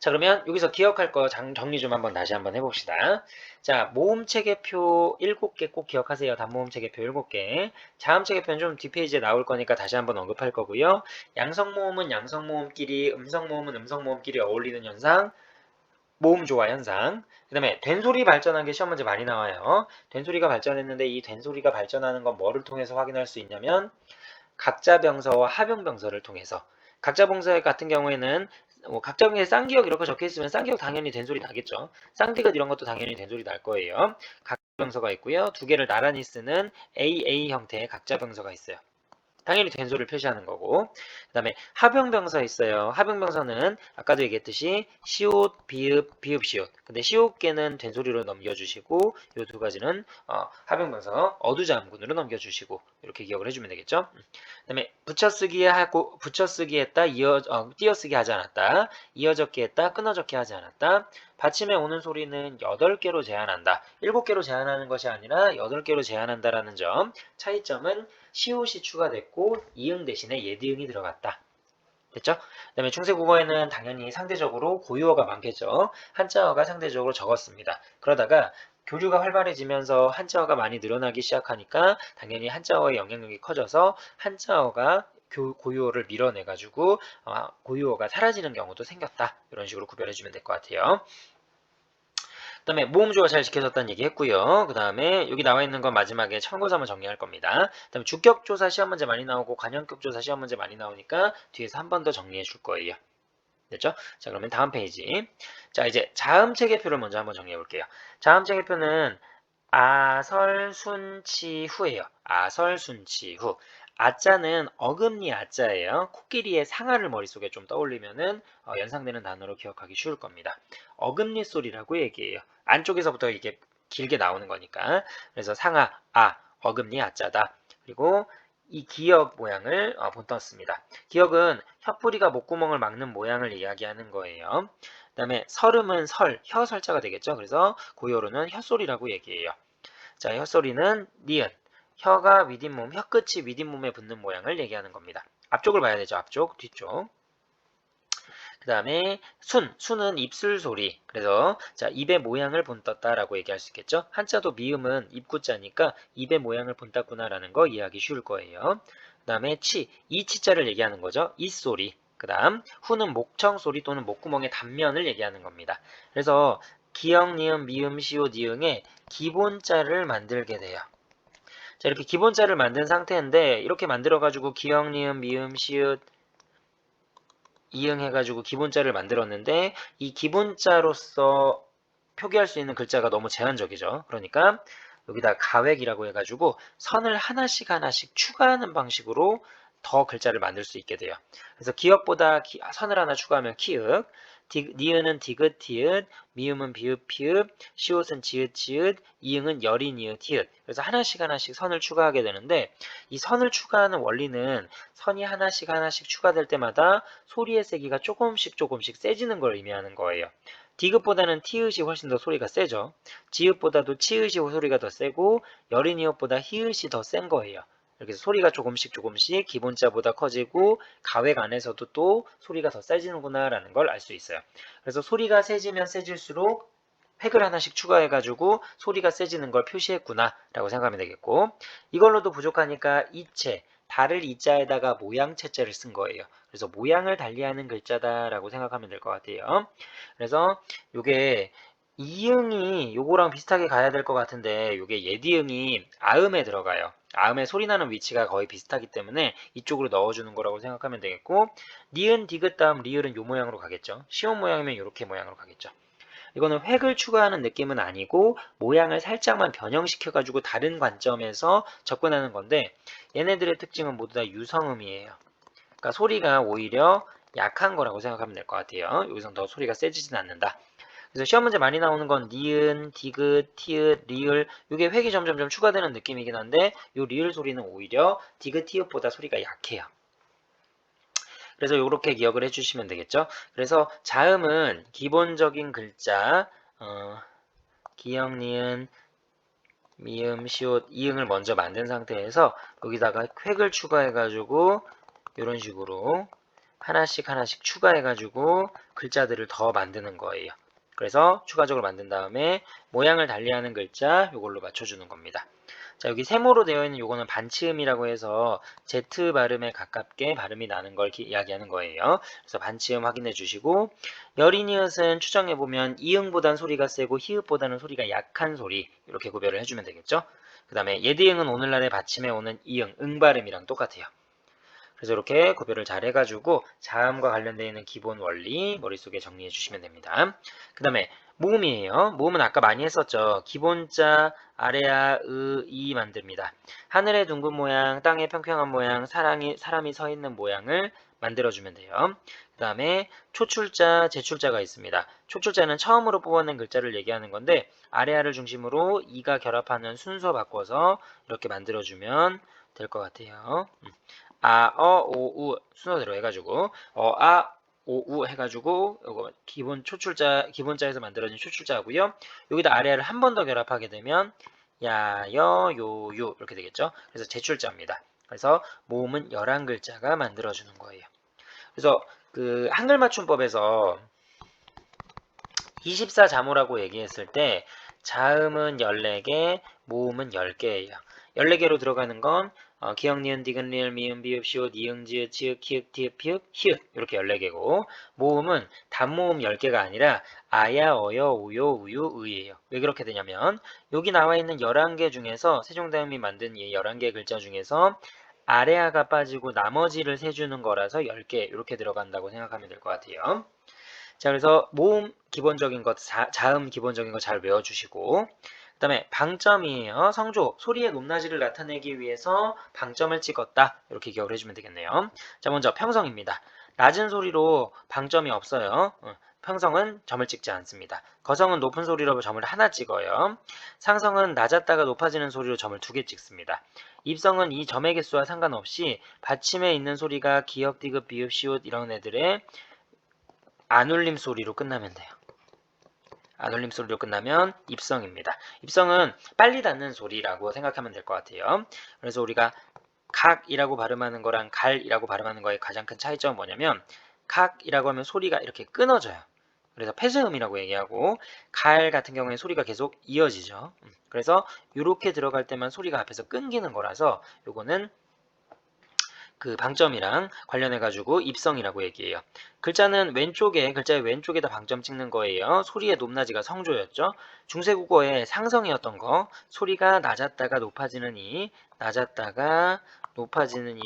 자, 그러면 여기서 기억할 거 정리 좀 다시 한번 해봅시다. 자, 모음체계표 7개 꼭 기억하세요. 단모음체계표 7개. 자음체계표는 좀 뒷페이지에 나올 거니까 다시 한번 언급할 거고요. 양성모음은 양성모음끼리, 음성모음은 음성모음끼리 어울리는 현상, 모음조화 현상. 그 다음에 된소리 발전한 게 시험 문제 많이 나와요. 된소리가 발전했는데 이 된소리가 발전하는 건 뭐를 통해서 확인할 수 있냐면 각자병서와 합용병서를 통해서. 각자병서 같은 경우에는 각자병서에 쌍기역 이렇게 적혀 있으면 쌍기역 당연히 된소리 나겠죠. 쌍디귿 이런 것도 당연히 된소리 날 거예요. 각자병서가 있고요. 2개를 나란히 쓰는 AA 형태의 각자병서가 있어요. 당연히 된소리를 표시하는 거고, 그 다음에 합용병서 있어요. 합용병서는 아까도 얘기했듯이 시옷, 비읍, 비읍, 시옷. 근데 시옷계는 된소리로 넘겨주시고 이 2가지는 합용병서 어두자음군으로 넘겨주시고 이렇게 기억을 해주면 되겠죠. 그 다음에 붙여쓰기 하고 붙여쓰기 했다, 띄어쓰기 하지 않았다, 이어적기 했다, 끊어적기 하지 않았다. 받침에 오는 소리는 8개로 제한한다. 7개로 제한하는 것이 아니라 8개로 제한한다라는 점. 차이점은 시옷이 추가됐고 이응 대신에 예디응이 들어갔다. 됐죠? 그 다음에 중세국어에는 당연히 상대적으로 고유어가 많겠죠. 한자어가 상대적으로 적었습니다. 그러다가 교류가 활발해지면서 한자어가 많이 늘어나기 시작하니까 당연히 한자어의 영향력이 커져서 한자어가 고유어를 밀어내가지고 고유어가 사라지는 경우도 생겼다. 이런 식으로 구별해주면 될 것 같아요. 그 다음에 모음조화 잘 지켜졌다는 얘기 했고요. 그 다음에 여기 나와 있는 건 마지막에 참고서 한번 정리할 겁니다. 그 다음에 주격조사 시험 문제 많이 나오고 관형격조사 시험 문제 많이 나오니까 뒤에서 한 번 더 정리해 줄 거예요. 됐죠? 자, 그러면 다음 페이지. 자, 이제 자음체계표를 먼저 한번 정리해 볼게요. 자음체계표는 아설순치후예요. 아설순치후. 아자는 어금니 아자예요. 코끼리의 상아를 머릿속에 좀 떠올리면은 연상되는 단어로 기억하기 쉬울 겁니다. 어금니 소리라고 얘기해요. 안쪽에서부터 이게 길게 나오는 거니까. 그래서 상아, 어금니 아자다. 그리고 이 기역 모양을 본떴습니다. 기역은 혀뿌리가 목구멍을 막는 모양을 이야기하는 거예요. 그 다음에 설음은 혀설자가 되겠죠. 그래서 고유어로는 혀소리라고 얘기해요. 자, 혀소리는 니은, 혀가 윗잇몸, 혀끝이 윗잇몸에 붙는 모양을 얘기하는 겁니다. 앞쪽을 봐야 되죠. 앞쪽, 뒤쪽. 그 다음에 순은 입술 소리. 그래서 자, 입의 모양을 본떴다라고 얘기할 수 있겠죠. 한자도 미음은 입구자니까 입의 모양을 본땄구나라는 거 이해하기 쉬울 거예요. 그 다음에 이 치자를 얘기하는 거죠. 입소리. 그 다음 후는 목청 소리 또는 목구멍의 단면을 얘기하는 겁니다. 그래서 기역, 니은, 미음, 시오, 니응의 기본자를 만들게 돼요. 자, 이렇게 기본자를 만든 상태인데 이렇게 만들어가지고 기역, 니은, 미음, 시읒, 이응해가지고 기본자를 만들었는데 이 기본자로서 표기할 수 있는 글자가 너무 제한적이죠. 그러니까 여기다 가획이라고 해가지고 선을 하나씩 추가하는 방식으로 더 글자를 만들 수 있게 돼요. 그래서 기역보다 선을 하나 추가하면 키읔, 니은은 디귿, 티읕, 미음은 비읍, 피읍, 시옷은 지읒, 지읒, 이응은 열이, 니읒, 티읕. 그래서 하나씩 선을 추가하게 되는데 이 선을 추가하는 원리는 선이 하나씩 추가될 때마다 소리의 세기가 조금씩 세지는 걸 의미하는 거예요. 디귿보다는 티읕이 훨씬 더 소리가 세죠. 지읒보다도 치읒이 소리가 더 세고 열이, 니읒보다 히읗이 더 센 거예요. 이렇게 소리가 조금씩 기본자보다 커지고 가획 안에서도 또 소리가 더 세지는구나 라는 걸 알 수 있어요. 그래서 소리가 세지면 세질수록 획을 하나씩 추가해가지고 소리가 세지는 걸 표시했구나 라고 생각하면 되겠고, 이걸로도 부족하니까 이체, 달을 이자에다가 모양체자를 쓴 거예요. 그래서 모양을 달리하는 글자다 라고 생각하면 될 것 같아요. 그래서 요게 이응이 요거랑 비슷하게 가야 될 것 같은데 요게 예디응이 아음에 들어가요. 아음의 소리 나는 위치가 거의 비슷하기 때문에 이쪽으로 넣어주는 거라고 생각하면 되겠고, 니은, 디귿 다음 리을은 요 모양으로 가겠죠. 시옷 모양이면 이렇게 모양으로 가겠죠. 이거는 획을 추가하는 느낌은 아니고 모양을 살짝만 변형시켜가지고 다른 관점에서 접근하는 건데 얘네들의 특징은 모두 다 유성음이에요. 그러니까 소리가 오히려 약한 거라고 생각하면 될 것 같아요. 여기선 더 소리가 세지진 않는다. 그래서 시험 문제 많이 나오는 건 니은, 디귿, 티읕, 리을 이게 획이 점점점 추가되는 느낌이긴 한데 이 리을 소리는 오히려 디귿, 티읕보다 소리가 약해요. 그래서 이렇게 기억을 해주시면 되겠죠. 그래서 자음은 기본적인 글자 기역, 니은, 미음, 시옷, 이응을 먼저 만든 상태에서 여기다가 획을 추가해가지고 이런 식으로 하나씩 추가해가지고 글자들을 더 만드는 거예요. 그래서 추가적으로 만든 다음에 모양을 달리하는 글자 이걸로 맞춰주는 겁니다. 자, 여기 세모로 되어 있는 요거는 반치음이라고 해서 Z 발음에 가깝게 발음이 나는 걸 이야기하는 거예요. 그래서 반치음 확인해 주시고 여리니읒은 추정해 보면 이응보다는 소리가 세고 히읗보다는 소리가 약한 소리 이렇게 구별을 해주면 되겠죠. 그 다음에 예디응은 오늘날의 받침에 오는 이응, 응발음이랑 똑같아요. 그래서 이렇게 구별을 잘 해가지고 자음과 관련되어 있는 기본 원리 머릿속에 정리해 주시면 됩니다. 그 다음에 모음이에요. 모음은 아까 많이 했었죠. 기본자 아래아 이 만듭니다. 하늘의 둥근 모양, 땅의 평평한 모양, 사람이 서 있는 모양을 만들어주면 돼요. 그 다음에 초출자, 제출자가 있습니다. 초출자는 처음으로 뽑아낸 글자를 얘기하는 건데 아래아를 중심으로 이가 결합하는 순서 바꿔서 이렇게 만들어주면 될 것 같아요. 아, 오, 우 순서대로 해가지고 아, 오, 우 해가지고 이거 기본자에서 만들어진 초출자고요. 여기다 아래를 한 번 더 결합하게 되면 야, 여, 요, 유 이렇게 되겠죠. 그래서 제출자입니다. 그래서 모음은 11글자가 만들어주는 거예요. 그래서 그 한글 맞춤법에서 24자모라고 얘기했을 때 자음은 14개, 모음은 10개예요. 14개로 들어가는 건 기역, 니은, 디귿, 리을, 미음, 비읍, 시옷, 이응, 지읒, 치읓, 키읔, 티읕, 피읕, 히읗 이렇게 14개고 모음은 단모음 10개가 아니라 아야, 어여, 우요, 우유, 의예요. 왜 그렇게 되냐면 여기 나와 있는 11개 중에서 세종대왕이 만든 이 11개 글자 중에서 아래아가 빠지고 나머지를 세주는 거라서 10개 이렇게 들어간다고 생각하면 될 것 같아요. 자, 그래서 모음 기본적인 것, 자음 기본적인 거 잘 외워주시고 그 다음에 방점이에요. 성조, 소리의 높낮이를 나타내기 위해서 방점을 찍었다. 이렇게 기억을 해주면 되겠네요. 자, 먼저 평성입니다. 낮은 소리로 방점이 없어요. 평성은 점을 찍지 않습니다. 거성은 높은 소리로 점을 하나 찍어요. 상성은 낮았다가 높아지는 소리로 점을 2개 찍습니다. 입성은 이 점의 개수와 상관없이 받침에 있는 소리가 기역, 디귿, 비읍, 시옷 이런 애들의 안울림 소리로 끝나면 돼요. 안울림 소리로 끝나면 입성입니다. 입성은 빨리 닿는 소리라고 생각하면 될 것 같아요. 그래서 우리가 각이라고 발음하는 거랑 갈이라고 발음하는 거의 가장 큰 차이점은 뭐냐면 각이라고 하면 소리가 이렇게 끊어져요. 그래서 폐쇄음이라고 얘기하고 갈 같은 경우에 소리가 계속 이어지죠. 그래서 이렇게 들어갈 때만 소리가 앞에서 끊기는 거라서 요거는 그 방점이랑 관련해가지고 입성이라고 얘기해요. 글자의 왼쪽에다 방점 찍는 거예요. 소리의 높낮이가 성조였죠. 중세국어의 상성이었던 거, 소리가 낮았다가 높아지는 이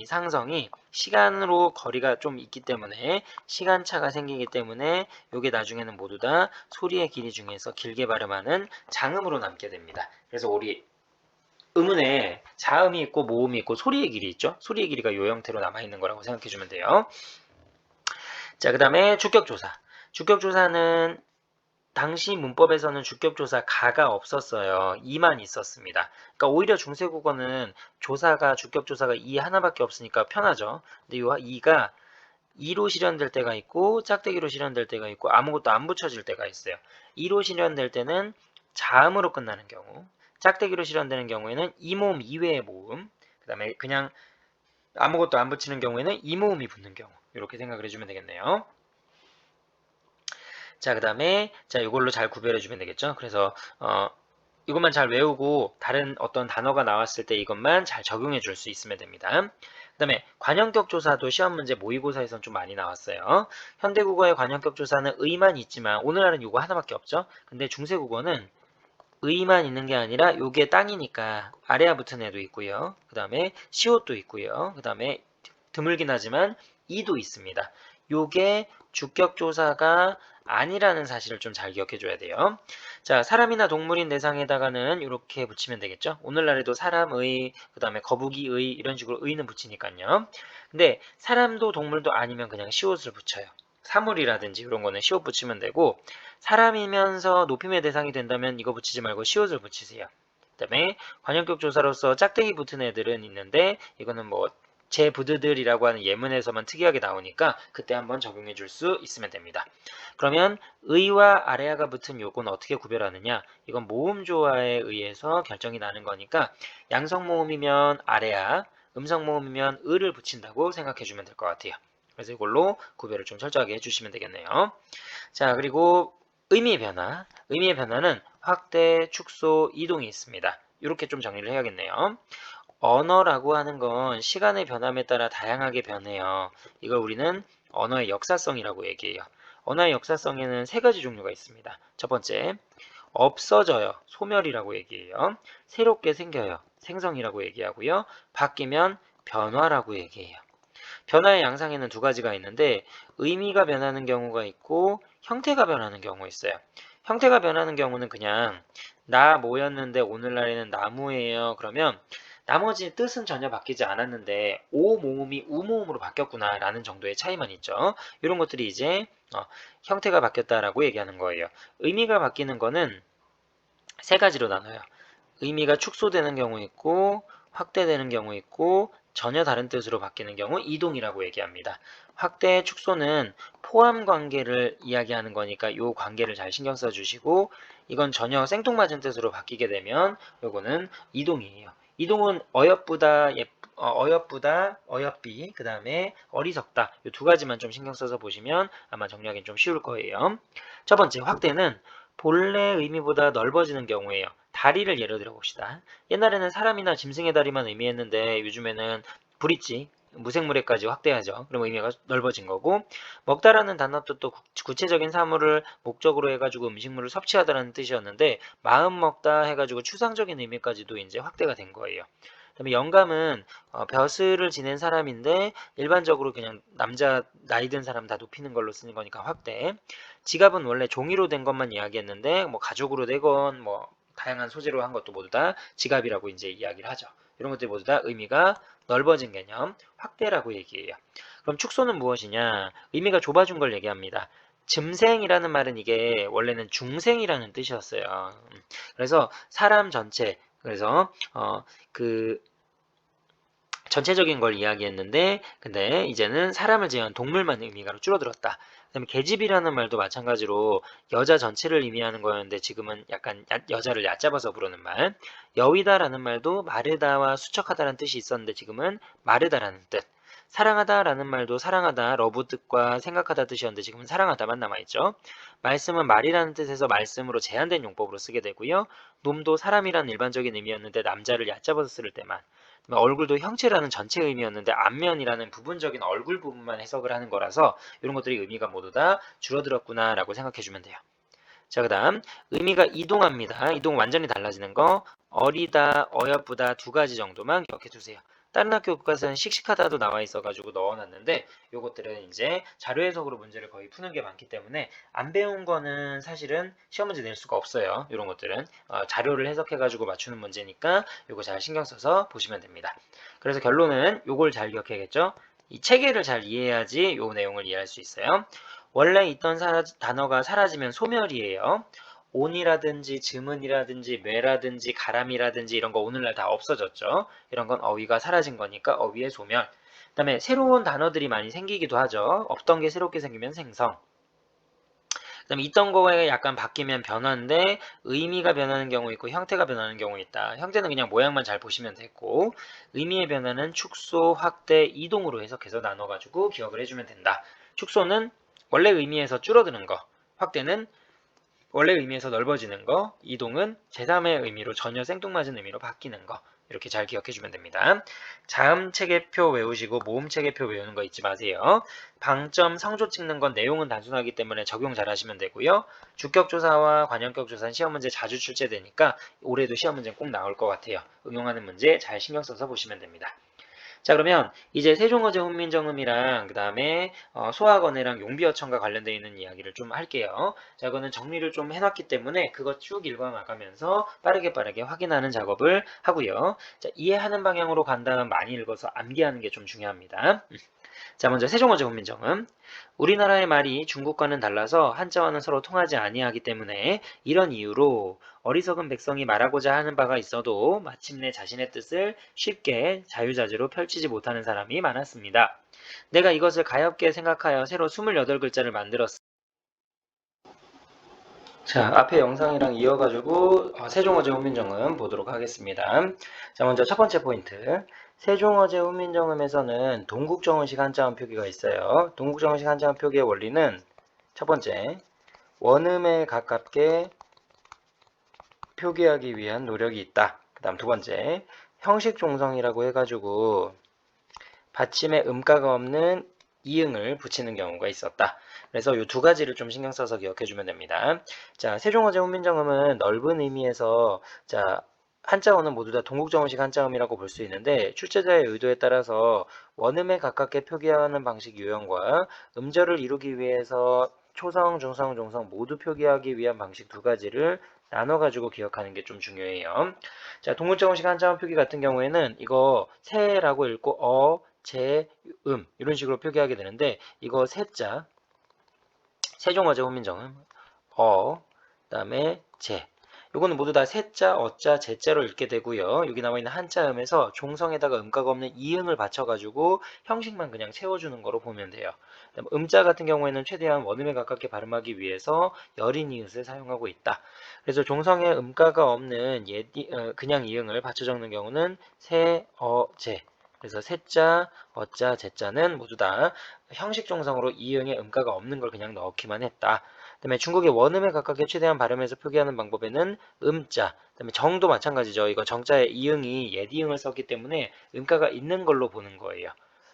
상성이 시간으로 거리가 좀 있기 때문에 시간차가 생기기 때문에 이게 나중에는 모두 다 소리의 길이 중에서 길게 발음하는 장음으로 남게 됩니다. 그래서 우리 음운에 자음이 있고 모음이 있고 소리의 길이 있죠. 소리의 길이가 이 형태로 남아있는 거라고 생각해주면 돼요. 자, 그 다음에 주격조사. 주격조사는 당시 문법에서는 주격조사 가가 없었어요. 이만 있었습니다. 그러니까 오히려 중세국어는 주격조사가 이 하나밖에 없으니까 편하죠. 근데 이 이가 이로 실현될 때가 있고 짝대기로 실현될 때가 있고 아무것도 안 붙여질 때가 있어요. 이로 실현될 때는 자음으로 끝나는 경우, 짝대기로 실현되는 경우에는 이모음 이외의 모음, 그 다음에 그냥 아무것도 안 붙이는 경우에는 이모음이 붙는 경우 이렇게 생각을 해주면 되겠네요. 자, 그 다음에 자 이걸로 잘 구별해 주면 되겠죠. 그래서 이것만 잘 외우고 다른 어떤 단어가 나왔을 때 이것만 잘 적용해 줄 수 있으면 됩니다. 그 다음에 관형격 조사도 시험 문제 모의고사에선 좀 많이 나왔어요. 현대국어의 관형격 조사는 의만 있지만 오늘날은 이거 하나밖에 없죠. 근데 중세국어는 의만 있는 게 아니라 요게 땅이니까 아래와 붙은 애도 있고요. 그 다음에 시옷도 있고요. 그 다음에 드물긴 하지만 이도 있습니다. 요게 주격조사가 아니라는 사실을 좀 잘 기억해 줘야 돼요. 자, 사람이나 동물인 대상에다가는 이렇게 붙이면 되겠죠. 오늘날에도 사람의, 그 다음에 거북이의 이런 식으로 의는 붙이니까요. 근데 사람도 동물도 아니면 그냥 시옷을 붙여요. 사물이라든지 이런 거는 시옷 붙이면 되고, 사람이면서 높임의 대상이 된다면 이거 붙이지 말고 시옷을 붙이세요. 그 다음에 관형격 조사로서 짝대기 붙은 애들은 있는데 이거는 뭐 제부드들이라고 하는 예문에서만 특이하게 나오니까 그때 한번 적용해 줄 수 있으면 됩니다. 그러면 의와 아래아가 붙은 요건 어떻게 구별하느냐? 이건 모음조화에 의해서 결정이 나는 거니까 양성 모음이면 아래아, 음성 모음이면 의를 붙인다고 생각해 주면 될 것 같아요. 그래서 이걸로 구별을 좀 철저하게 해주시면 되겠네요. 자, 그리고 의미의 변화. 의미의 변화는 확대, 축소, 이동이 있습니다. 이렇게 좀 정리를 해야겠네요. 언어라고 하는 건 시간의 변함에 따라 다양하게 변해요. 이걸 우리는 언어의 역사성이라고 얘기해요. 언어의 역사성에는 세 가지 종류가 있습니다. 첫 번째, 없어져요. 소멸이라고 얘기해요. 새롭게 생겨요. 생성이라고 얘기하고요. 바뀌면 변화라고 얘기해요. 변화의 양상에는 두 가지가 있는데 의미가 변하는 경우가 있고 형태가 변하는 경우가 있어요. 형태가 변하는 경우는 그냥 나 뭐였는데 오늘날에는 나무예요. 그러면 나머지 뜻은 전혀 바뀌지 않았는데 오 모음이 우 모음으로 바뀌었구나 라는 정도의 차이만 있죠. 이런 것들이 이제 형태가 바뀌었다라고 얘기하는 거예요. 의미가 바뀌는 거는 세 가지로 나눠요. 의미가 축소되는 경우 있고 확대되는 경우 있고 전혀 다른 뜻으로 바뀌는 경우 이동이라고 얘기합니다. 확대, 축소는 포함 관계를 이야기하는 거니까 이 관계를 잘 신경 써주시고 이건 전혀 생뚱맞은 뜻으로 바뀌게 되면 요거는 이동이에요. 이동은 어여쁘다, 어여쁘다, 어여삐, 그 다음에 어리석다 이 두 가지만 좀 신경 써서 보시면 아마 정리하기 좀 쉬울 거예요. 첫 번째 확대는 본래 의미보다 넓어지는 경우예요. 다리를 예로 들어 봅시다. 옛날에는 사람이나 짐승의 다리만 의미했는데 요즘에는 브릿지, 무생물에까지 확대하죠. 그럼 의미가 넓어진 거고 먹다라는 단어도 또 구체적인 사물을 목적으로 해가지고 음식물을 섭취하다라는 뜻이었는데 마음 먹다 해가지고 추상적인 의미까지도 이제 확대가 된 거예요. 그다음에 영감은 벼슬을 지낸 사람인데 일반적으로 그냥 남자 나이 든 사람 다 높이는 걸로 쓰는 거니까 확대. 지갑은 원래 종이로 된 것만 이야기했는데 뭐 가죽으로 되건 뭐 다양한 소재로 한 것도 모두 다 지갑이라고 이제 이야기를 하죠. 이런 것들이 모두 다 의미가 넓어진 개념, 확대라고 얘기해요. 그럼 축소는 무엇이냐? 의미가 좁아진 걸 얘기합니다. 짐생이라는 말은 이게 원래는 중생이라는 뜻이었어요. 그래서 사람 전체, 그래서 그 전체적인 걸 이야기했는데 근데 이제는 사람을 제외한 동물만 의미가로 줄어들었다. 그다음에 계집이라는 말도 마찬가지로 여자 전체를 의미하는 거였는데 지금은 약간 여자를 얕잡아서 부르는 말. 여위다라는 말도 마르다와 수척하다라는 뜻이 있었는데 지금은 마르다라는 뜻. 사랑하다라는 말도 사랑하다, 러브 뜻과 생각하다 뜻이었는데 지금은 사랑하다만 남아있죠. 말씀은 말이라는 뜻에서 말씀으로 제한된 용법으로 쓰게 되고요. 놈도 사람이라는 일반적인 의미였는데 남자를 얕잡아서 쓸 때만. 얼굴도 형체라는 전체 의미였는데 앞면이라는 부분적인 얼굴 부분만 해석을 하는 거라서 이런 것들이 의미가 모두 다 줄어들었구나라고 생각해 주면 돼요. 자, 그 다음 의미가 이동합니다. 이동 완전히 달라지는 거 어리다, 어여쁘다 두 가지 정도만 기억해 두세요. 다른 학교 교과서는 씩씩하다도 나와 있어가지고 넣어놨는데 요것들은 이제 자료 해석으로 문제를 거의 푸는 게 많기 때문에 안 배운 거는 사실은 시험 문제 낼 수가 없어요. 이런 것들은 자료를 해석해가지고 맞추는 문제니까 요거 잘 신경 써서 보시면 됩니다. 그래서 결론은 요걸 잘 기억해야겠죠. 이 체계를 잘 이해해야지 요 내용을 이해할 수 있어요. 원래 있던 단어가 사라지면 소멸이에요. 온이라든지 즈문이라든지 매라든지 가람이라든지 이런 거 오늘날 다 없어졌죠. 이런 건 어휘가 사라진 거니까 어휘의 소멸. 그다음에 새로운 단어들이 많이 생기기도 하죠. 없던 게 새롭게 생기면 생성. 그다음에 있던 거에 약간 바뀌면 변화인데 의미가 변하는 경우 있고 형태가 변하는 경우 있다. 형태는 그냥 모양만 잘 보시면 되고 의미의 변화는 축소, 확대, 이동으로 해석해서 나눠가지고 기억을 해주면 된다. 축소는 원래 의미에서 줄어드는 거, 확대는 원래 의미에서 넓어지는 거, 이동은 제3의 의미로 전혀 생뚱맞은 의미로 바뀌는 거. 이렇게 잘 기억해주면 됩니다. 자음 체계표 외우시고 모음 체계표 외우는 거 잊지 마세요. 방점, 상조 찍는 건 내용은 단순하기 때문에 적용 잘 하시면 되고요. 주격조사와 관형격조사는 시험 문제 자주 출제되니까 올해도 시험 문제 꼭 나올 것 같아요. 응용하는 문제 잘 신경 써서 보시면 됩니다. 자, 그러면 이제 세종어제 훈민정음이랑 그 다음에 소학원해랑 용비어천과 관련되어 있는 이야기를 좀 할게요. 자, 이거는 정리를 좀 해놨기 때문에 그거 쭉 읽어나가면서 빠르게 확인하는 작업을 하고요. 자, 이해하는 방향으로 간다면 많이 읽어서 암기하는 게 좀 중요합니다. 자, 먼저 세종어제 훈민정음. 우리나라의 말이 중국과는 달라서 한자와는 서로 통하지 아니하기 때문에 이런 이유로 어리석은 백성이 말하고자 하는 바가 있어도 마침내 자신의 뜻을 쉽게 자유자재로 펼치지 못하는 사람이 많았습니다. 내가 이것을 가엾게 생각하여 새로 28글자를 만들었습니다. 자, 앞에 영상이랑 이어가지고 세종어제 훈민정음 보도록 하겠습니다. 자, 먼저 첫 번째 포인트. 세종어제 훈민정음에서는 동국정음식 한자음 표기가 있어요. 동국정음식 한자음 표기의 원리는 첫 번째, 원음에 가깝게 표기하기 위한 노력이 있다. 그 다음 두 번째, 형식종성이라고 해가지고 받침에 음가가 없는 이응을 붙이는 경우가 있었다. 그래서 이 두 가지를 좀 신경 써서 기억해 주면 됩니다. 자, 세종어제 훈민정음은 넓은 의미에서 자, 한자어는 모두 다 동국정음식 한자음이라고 볼 수 있는데 출제자의 의도에 따라서 원음에 가깝게 표기하는 방식 유형과 음절을 이루기 위해서 초성, 중성, 종성 모두 표기하기 위한 방식 두 가지를 나눠가지고 기억하는 게 좀 중요해요. 자, 동국정음식 한자음 표기 같은 경우에는 이거 새라고 읽고 제, 이런 식으로 표기하게 되는데 이거 세자, 세종어제 훈민정음, 그다음에 제 요거는 모두 다 세자, 어자, 제자로 읽게 되고요. 여기 나와 있는 한자음에서 종성에다가 음가가 없는 이응을 받쳐가지고 형식만 그냥 채워주는 거로 보면 돼요. 음자 같은 경우에는 최대한 원음에 가깝게 발음하기 위해서 여린 이읒을 사용하고 있다. 그래서 종성에 음가가 없는 그냥 이응을 받쳐 적는 경우는 세, 제. 그래서 세자, 어자, 제자는 모두 다 형식 종성으로 이응에 음가가 없는 걸 그냥 넣기만 했다. 그다음에 중국의 원음에 가깝게 최대한 발음해서 표기하는 방법에는 음자, 그다음에 정도 마찬가지죠. 이거 정자에 이응이 예디응을 썼기 때문에 음가가 있는 걸로 보는 거예요.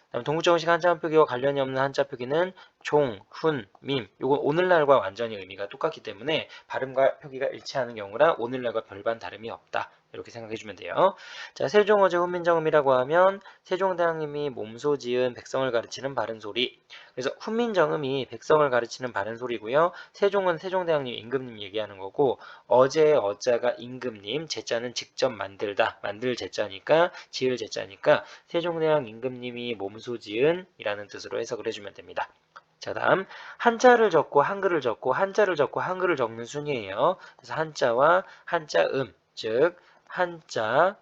그다음 동국정음식 한자음 표기와 관련이 없는 한자 표기는 종, 훈, 밈. 요건 오늘날과 완전히 의미가 똑같기 때문에 발음과 표기가 일치하는 경우라 오늘날과 별반 다름이 없다. 이렇게 생각해 주면 돼요. 자, 세종어제 훈민정음이라고 하면 세종대왕님이 몸소 지은 백성을 가르치는 바른 소리. 그래서 훈민정음이 백성을 가르치는 바른 소리고요. 세종은 세종대왕님, 임금님 얘기하는 거고 어제의 어자가 임금님, 제자는 직접 만들다, 만들 제자니까 지을 제자니까 세종대왕 임금님이 몸소 지은 이라는 뜻으로 해석을 해주면 됩니다. 자, 다음 한자를 적고 한글을 적고 한자를 적고 한글을 적는 순이에요. 그래서 한자와 한자음, 즉 한자,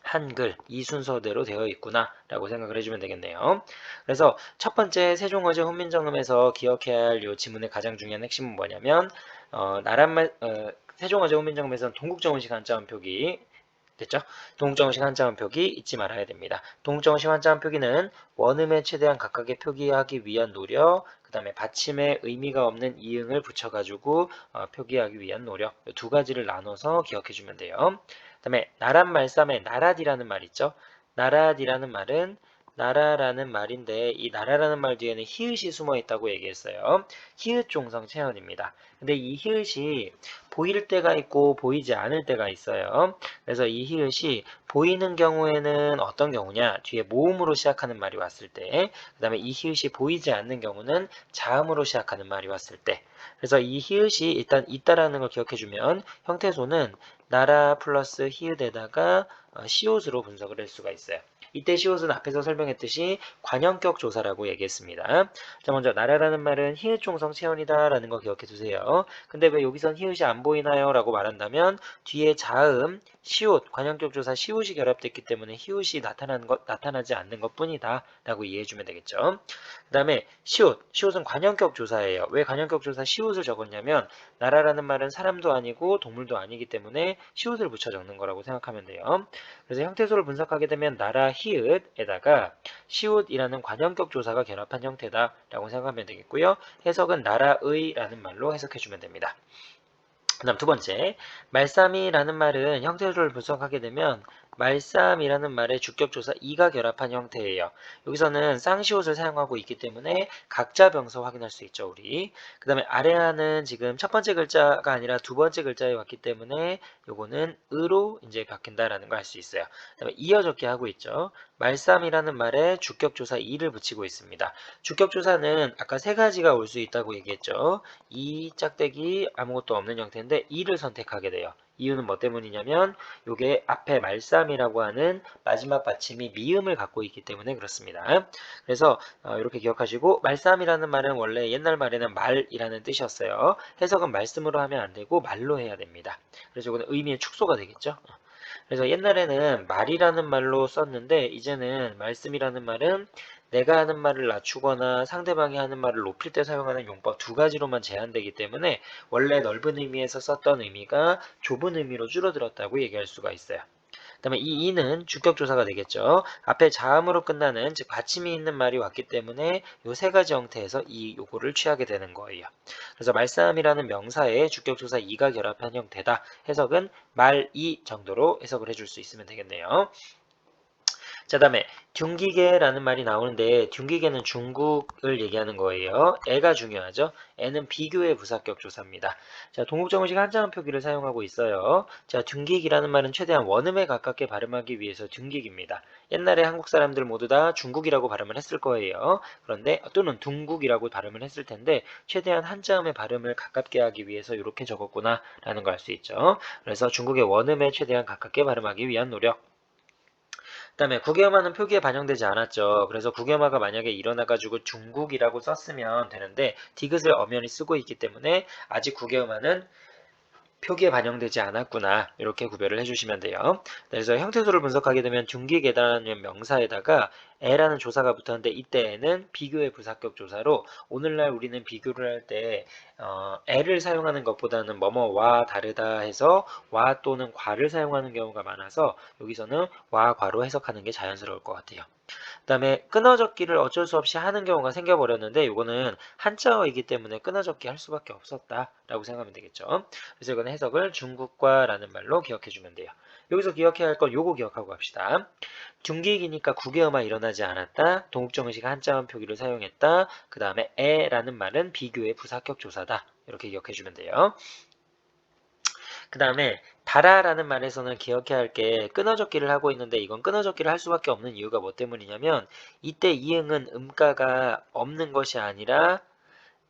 한글 이 순서대로 되어 있구나 라고 생각을 해주면 되겠네요. 그래서 첫 번째 세종어제 훈민정음에서 기억해야 할 요 지문의 가장 중요한 핵심은 뭐냐면 세종어제 훈민정음에서는 동국정음식 한자음 표기 됐죠? 동국정음식 한자음 표기 잊지 말아야 됩니다. 동국정음식 한자음 표기는 원음에 최대한 가깝게 표기하기 위한 노력, 그 다음에 받침에 의미가 없는 이응을 붙여가지고 표기하기 위한 노력 두 가지를 나눠서 기억해주면 돼요. 그 다음에 나란 말싸움에 나랏이라는 말 있죠? 나랏이라는 말은 나라라는 말인데 이 나라라는 말 뒤에는 히읗이 숨어 있다고 얘기했어요. 히읗 종성 체언입니다. 근데 이 히읗이 보일 때가 있고 보이지 않을 때가 있어요. 그래서 이 히읗이 보이는 경우에는 어떤 경우냐? 뒤에 모음으로 시작하는 말이 왔을 때, 그 다음에 이 히읗이 보이지 않는 경우는 자음으로 시작하는 말이 왔을 때. 그래서 이 히읗이 일단 있다라는 걸 기억해주면 형태소는 나라 플러스 히읗에다가 시옷으로 분석을 할 수가 있어요. 이때 시옷은 앞에서 설명했듯이 관형격 조사라고 얘기했습니다. 자, 먼저 나라라는 말은 히읗 종성 체언이다 라는 거 기억해 두세요. 근데 왜 여기선 히읗이 안 보이나요? 라고 말한다면 뒤에 자음, 시옷, 관형격 조사 시옷이 결합됐기 때문에 히읗이 나타나지 않는 것 뿐이다 라고 이해해 주면 되겠죠. 그 다음에 시옷은 관형격 조사예요. 왜 관형격 조사 시옷을 적었냐면 나라라는 말은 사람도 아니고 동물도 아니기 때문에 시옷을 붙여 적는 거라고 생각하면 돼요. 그래서 형태소를 분석하게 되면 나라 히읗에다가 시옷이라는 관형격 조사가 결합한 형태다라고 생각하면 되겠고요. 해석은 나라의라는 말로 해석해주면 됩니다. 그 다음 두 번째, 말싸미라는 말은 형태소를 분석하게 되면 말쌈이라는 말의 주격조사 이가 결합한 형태예요. 여기서는 쌍시옷을 사용하고 있기 때문에 각자 병서 확인할 수 있죠, 우리. 그 다음에 아래하는 지금 첫 번째 글자가 아니라 두 번째 글자에 왔기 때문에 요거는 으로 이제 바뀐다라는 걸 알 수 있어요. 그 다음에 이어 적기 하고 있죠. 말쌈이라는 말에 주격조사 이를 붙이고 있습니다. 주격조사는 아까 세 가지가 올 수 있다고 얘기했죠. 이 짝대기 아무것도 없는 형태인데 이를 선택하게 돼요. 이유는 뭐 때문이냐면 요게 앞에 말쌈이라고 하는 마지막 받침이 미음을 갖고 있기 때문에 그렇습니다. 그래서 이렇게 기억하시고 말쌈이라는 말은 원래 옛날 말에는 말이라는 뜻이었어요. 해석은 말씀으로 하면 안 되고 말로 해야 됩니다. 그래서 이거는 의미의 축소가 되겠죠. 그래서 옛날에는 말이라는 말로 썼는데 이제는 말씀이라는 말은 내가 하는 말을 낮추거나 상대방이 하는 말을 높일 때 사용하는 용법 두 가지로만 제한되기 때문에 원래 넓은 의미에서 썼던 의미가 좁은 의미로 줄어들었다고 얘기할 수가 있어요. 그 다음에 이 이는 주격조사가 되겠죠. 앞에 자음으로 끝나는 즉 받침이 있는 말이 왔기 때문에 요 세 가지 형태에서 이 요거를 취하게 되는 거예요. 그래서 말싸움이라는 명사에 주격조사 이가 결합한 형태다. 해석은 말이 정도로 해석을 해줄 수 있으면 되겠네요. 자, 다음에 둔기계라는 말이 나오는데 둔기계는 중국을 얘기하는 거예요. 애가 중요하죠. 애는 비교의 부사격 조사입니다. 자, 동국정음식 한자음 표기를 사용하고 있어요. 자, 둔기기라는 말은 최대한 원음에 가깝게 발음하기 위해서 둔기기입니다. 옛날에 한국 사람들 모두 다 중국이라고 발음을 했을 거예요. 그런데 또는 둥국이라고 발음을 했을 텐데 최대한 한자음의 발음을 가깝게 하기 위해서 이렇게 적었구나 라는 걸 알 수 있죠. 그래서 중국의 원음에 최대한 가깝게 발음하기 위한 노력. 그다음에 국외음화는 표기에 반영되지 않았죠. 그래서 국외음화가 만약에 일어나가지고 중국이라고 썼으면 되는데 디귿을 엄연히 쓰고 있기 때문에 아직 국외음화는 표기에 반영되지 않았구나 이렇게 구별을 해주시면 돼요. 그래서 형태소를 분석하게 되면 둔기계다라는 명사에다가 애라는 조사가 붙었는데 이때에는 비교의 부사격 조사로 오늘날 우리는 비교를 할 때 애를 사용하는 것보다는 뭐뭐와 다르다 해서 와 또는 과를 사용하는 경우가 많아서 여기서는 와 과로 해석하는 게 자연스러울 것 같아요. 그 다음에 끊어적기를 어쩔 수 없이 하는 경우가 생겨버렸는데 이거는 한자어이기 때문에 끊어적기 할 수밖에 없었다라고 생각하면 되겠죠. 그래서 이거는 해석을 중국과라는 말로 기억해주면 돼요. 여기서 기억해야 할 건 요거 기억하고 갑시다. 중기기니까 국외어만 일어나지 않았다. 동국정식 한자음 표기를 사용했다. 그 다음에 에라는 말은 비교의 부사격 조사다. 이렇게 기억해주면 돼요. 그 다음에 달아라는 말에서는 기억해야 할 게 끊어적기를 하고 있는데 이건 끊어적기를 할 수밖에 없는 이유가 뭐 때문이냐면 이때 이응은 음가가 없는 것이 아니라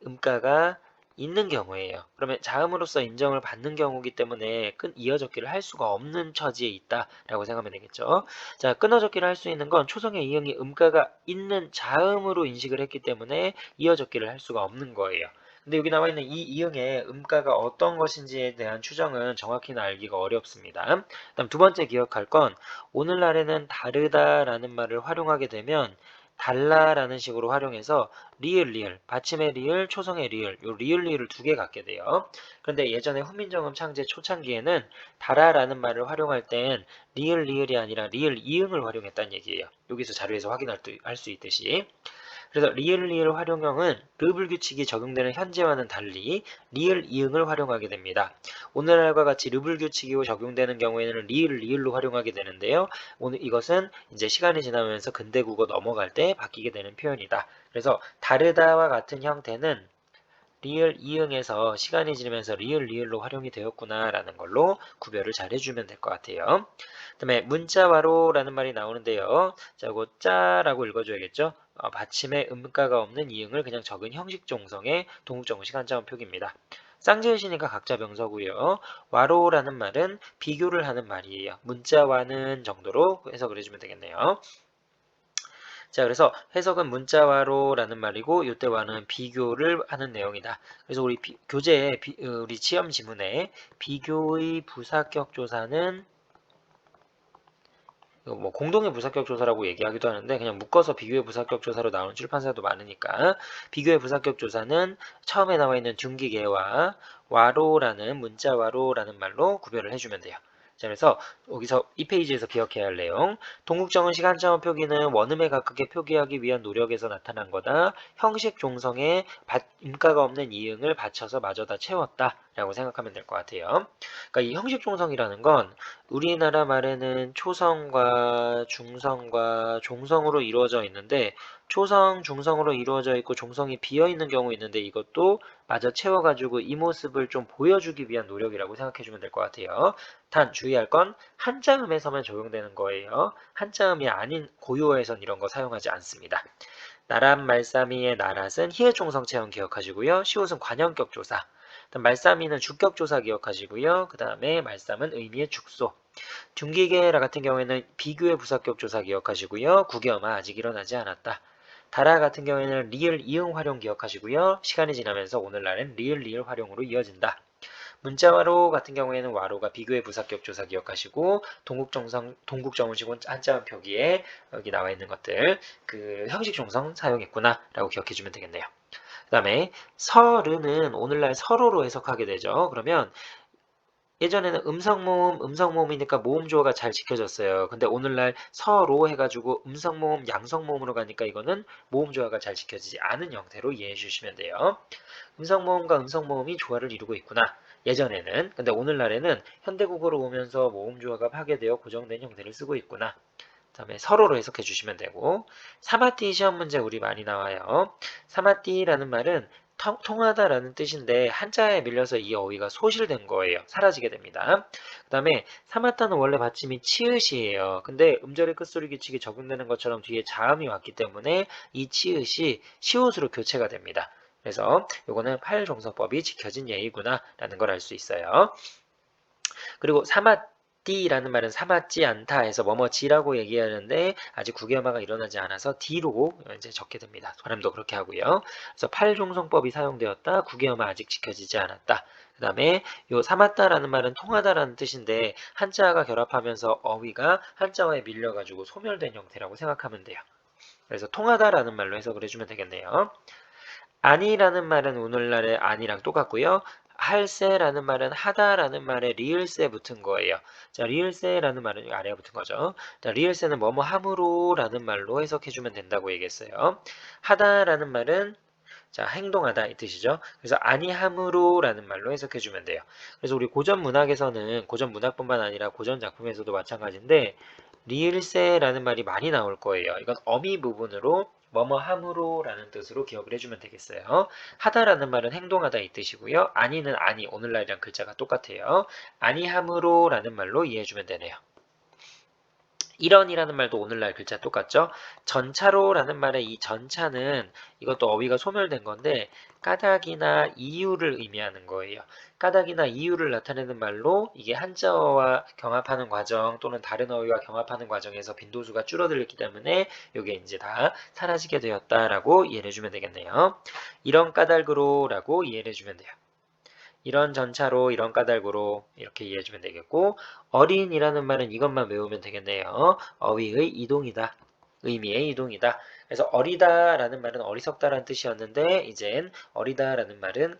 음가가 있는 경우예요. 그러면 자음으로서 인정을 받는 경우이기 때문에 이어적기를 할 수가 없는 처지에 있다라고 생각하면 되겠죠. 자, 끊어적기를 할 수 있는 건 초성의 이응이 음가가 있는 자음으로 인식을 했기 때문에 이어적기를 할 수가 없는 거예요. 근데 여기 나와 있는 이 이응의 음가가 어떤 것인지에 대한 추정은 정확히는 알기가 어렵습니다. 그다음 두 번째 기억할 건 오늘날에는 다르다라는 말을 활용하게 되면 달라라는 식으로 활용해서 리을, 받침의 리을, 초성의 리을, 요 리을을 두 개 갖게 돼요. 그런데 예전에 훈민정음 창제 초창기에는 달아라는 말을 활용할 땐 리을이 아니라 리을 이응을 활용했다는 얘기예요. 여기서 자료에서 확인할 수 있듯이. 그래서 리을 활용형은 르블 규칙이 적용되는 현재와는 달리 리을 이응을 활용하게 됩니다. 오늘날과 같이 르블 규칙이 적용되는 경우에는 리을로 활용하게 되는데요. 오늘 이것은 이제 시간이 지나면서 근대 국어 넘어갈 때 바뀌게 되는 표현이다. 그래서 다르다와 같은 형태는 리을 이응에서 시간이 지나면서 리을로 활용이 되었구나라는 걸로 구별을 잘 해주면 될 것 같아요. 그 다음에 문자와로라는 말이 나오는데요. 자, 이거 짜라고 읽어줘야겠죠. 받침에 음가가 없는 이응을 그냥 적은 형식 종성의 동국정식 한자음 표기입니다. 쌍지읒이니까 각자 병서고요. 와로라는 말은 비교를 하는 말이에요. 문자와는 정도로 해석을 해주면 되겠네요. 자, 그래서 해석은 문자와로라는 말이고 이때와는 비교를 하는 내용이다. 그래서 우리 교재에 우리 시험 지문에 비교의 부사격 조사는 뭐 공동의 부사격 조사라고 얘기하기도 하는데 그냥 묶어서 비교의 부사격 조사로 나오는 출판사도 많으니까 비교의 부사격 조사는 처음에 나와 있는 둔기계와 와로라는 문자와로라는 말로 구별을 해주면 돼요. 자, 그래서 여기서 이 페이지에서 기억해야 할 내용 동국정은식 한자음 표기는 원음에 가깝게 표기하기 위한 노력에서 나타난 거다. 형식 종성에 음가가 없는 이응을 받쳐서 마저 다 채웠다 라고 생각하면 될 것 같아요. 그러니까 이 형식 종성이라는 건 우리나라 말에는 초성과 중성과 종성으로 이루어져 있는데 초성, 중성으로 이루어져 있고 종성이 비어 있는 경우 있는데 이것도 마저 채워가지고 이 모습을 좀 보여주기 위한 노력이라고 생각해주면 될 것 같아요. 단 주의할 건 한자음에서만 적용되는 거예요. 한자음이 아닌 고유어에선 이런 거 사용하지 않습니다. 나랏 말싸미의 나랏은 히읗종성 체형 기억하시고요. 시옷은 관형격 조사. 말싸미는 주격 조사 기억하시고요. 그 다음에 말싸은 의미의 축소. 중기계라 같은 경우에는 비교의 부사격 조사 기억하시고요. 구개어마 아직 일어나지 않았다. 다라 같은 경우에는 리을 이응 활용 기억하시고요. 시간이 지나면서 오늘날은 리을 활용으로 이어진다. 문자와로 같은 경우에는 와로가 비교의 부사격 조사 기억하시고 동국정은식은 한자음 표기에 여기 나와 있는 것들 그 형식종성 사용했구나 라고 기억해주면 되겠네요. 그 다음에 서르는 오늘날 서로로 해석하게 되죠. 그러면 예전에는 음성모음이니까 모음조어가 잘 지켜졌어요. 근데 오늘날 서로 해가지고 음성모음, 양성모음으로 가니까 이거는 모음조어가 잘 지켜지지 않은 형태로 이해해 주시면 돼요. 음성모음과 음성모음이 조화를 이루고 있구나. 예전에는. 근데 오늘날에는 현대국어로 오면서 모음조어가 파괴되어 고정된 형태를 쓰고 있구나. 그 다음에 서로로 해석해 주시면 되고 사마띠 시험 문제 우리 많이 나와요. 사마띠라는 말은 통하다라는 뜻인데 한자에 밀려서 이 어휘가 소실된 거예요. 사라지게 됩니다. 그 다음에 사마타는 원래 받침이 치읓이에요. 근데 음절의 끝소리 규칙이 적용되는 것처럼 뒤에 자음이 왔기 때문에 이 치읓이 시옷으로 교체가 됩니다. 그래서 이거는 팔종서법이 지켜진 예이구나 라는 걸 알 수 있어요. 그리고 사마띠라는 말은 사맞지 않다 해서 뭐뭐지라고 얘기하는데 아직 구개어마가 일어나지 않아서 D로 이제 적게 됩니다. 발음도 그렇게 하고요. 그래서 팔종성법이 사용되었다. 구개어마 아직 지켜지지 않았다. 그 다음에 요 사맞다라는 말은 통하다라는 뜻인데 한자가 결합하면서 어휘가 한자어에 밀려가지고 소멸된 형태라고 생각하면 돼요. 그래서 통하다라는 말로 해석을 해주면 되겠네요. 아니라는 말은 오늘날의 아니랑 똑같고요. 할세라는 말은 하다라는 말에 리을세 붙은 거예요. 자, 리을세라는 말은 아래에 붙은 거죠. 자, 리을세는 뭐뭐 함으로라는 말로 해석해주면 된다고 얘기했어요. 하다라는 말은 자, 행동하다 이 뜻이죠. 그래서 아니함으로라는 말로 해석해주면 돼요. 그래서 우리 고전 문학에서는 고전 문학뿐만 아니라 고전 작품에서도 마찬가지인데 리을세라는 말이 많이 나올 거예요. 이건 어미 부분으로 뭐뭐함으로라는 뜻으로 기억을 해주면 되겠어요. 하다라는 말은 행동하다 이 뜻이고요. 아니는 아니 오늘날이랑 글자가 똑같아요. 아니함으로라는 말로 이해해주면 되네요. 이런이라는 말도 오늘날 글자 똑같죠? 전차로라는 말의 이 전차는 이것도 어휘가 소멸된 건데 까닭이나 이유를 의미하는 거예요. 까닭이나 이유를 나타내는 말로 이게 한자어와 경합하는 과정 또는 다른 어휘와 경합하는 과정에서 빈도수가 줄어들기 때문에 이게 이제 다 사라지게 되었다라고 이해를 해주면 되겠네요. 이런 까닭으로라고 이해를 해주면 돼요. 이런 전차로 이런 까닭으로 이렇게 이해해주면 되겠고 어린이라는 말은 이것만 외우면 되겠네요. 어휘의 이동이다. 의미의 이동이다. 그래서 어리다라는 말은 어리석다라는 뜻이었는데 이젠 어리다라는 말은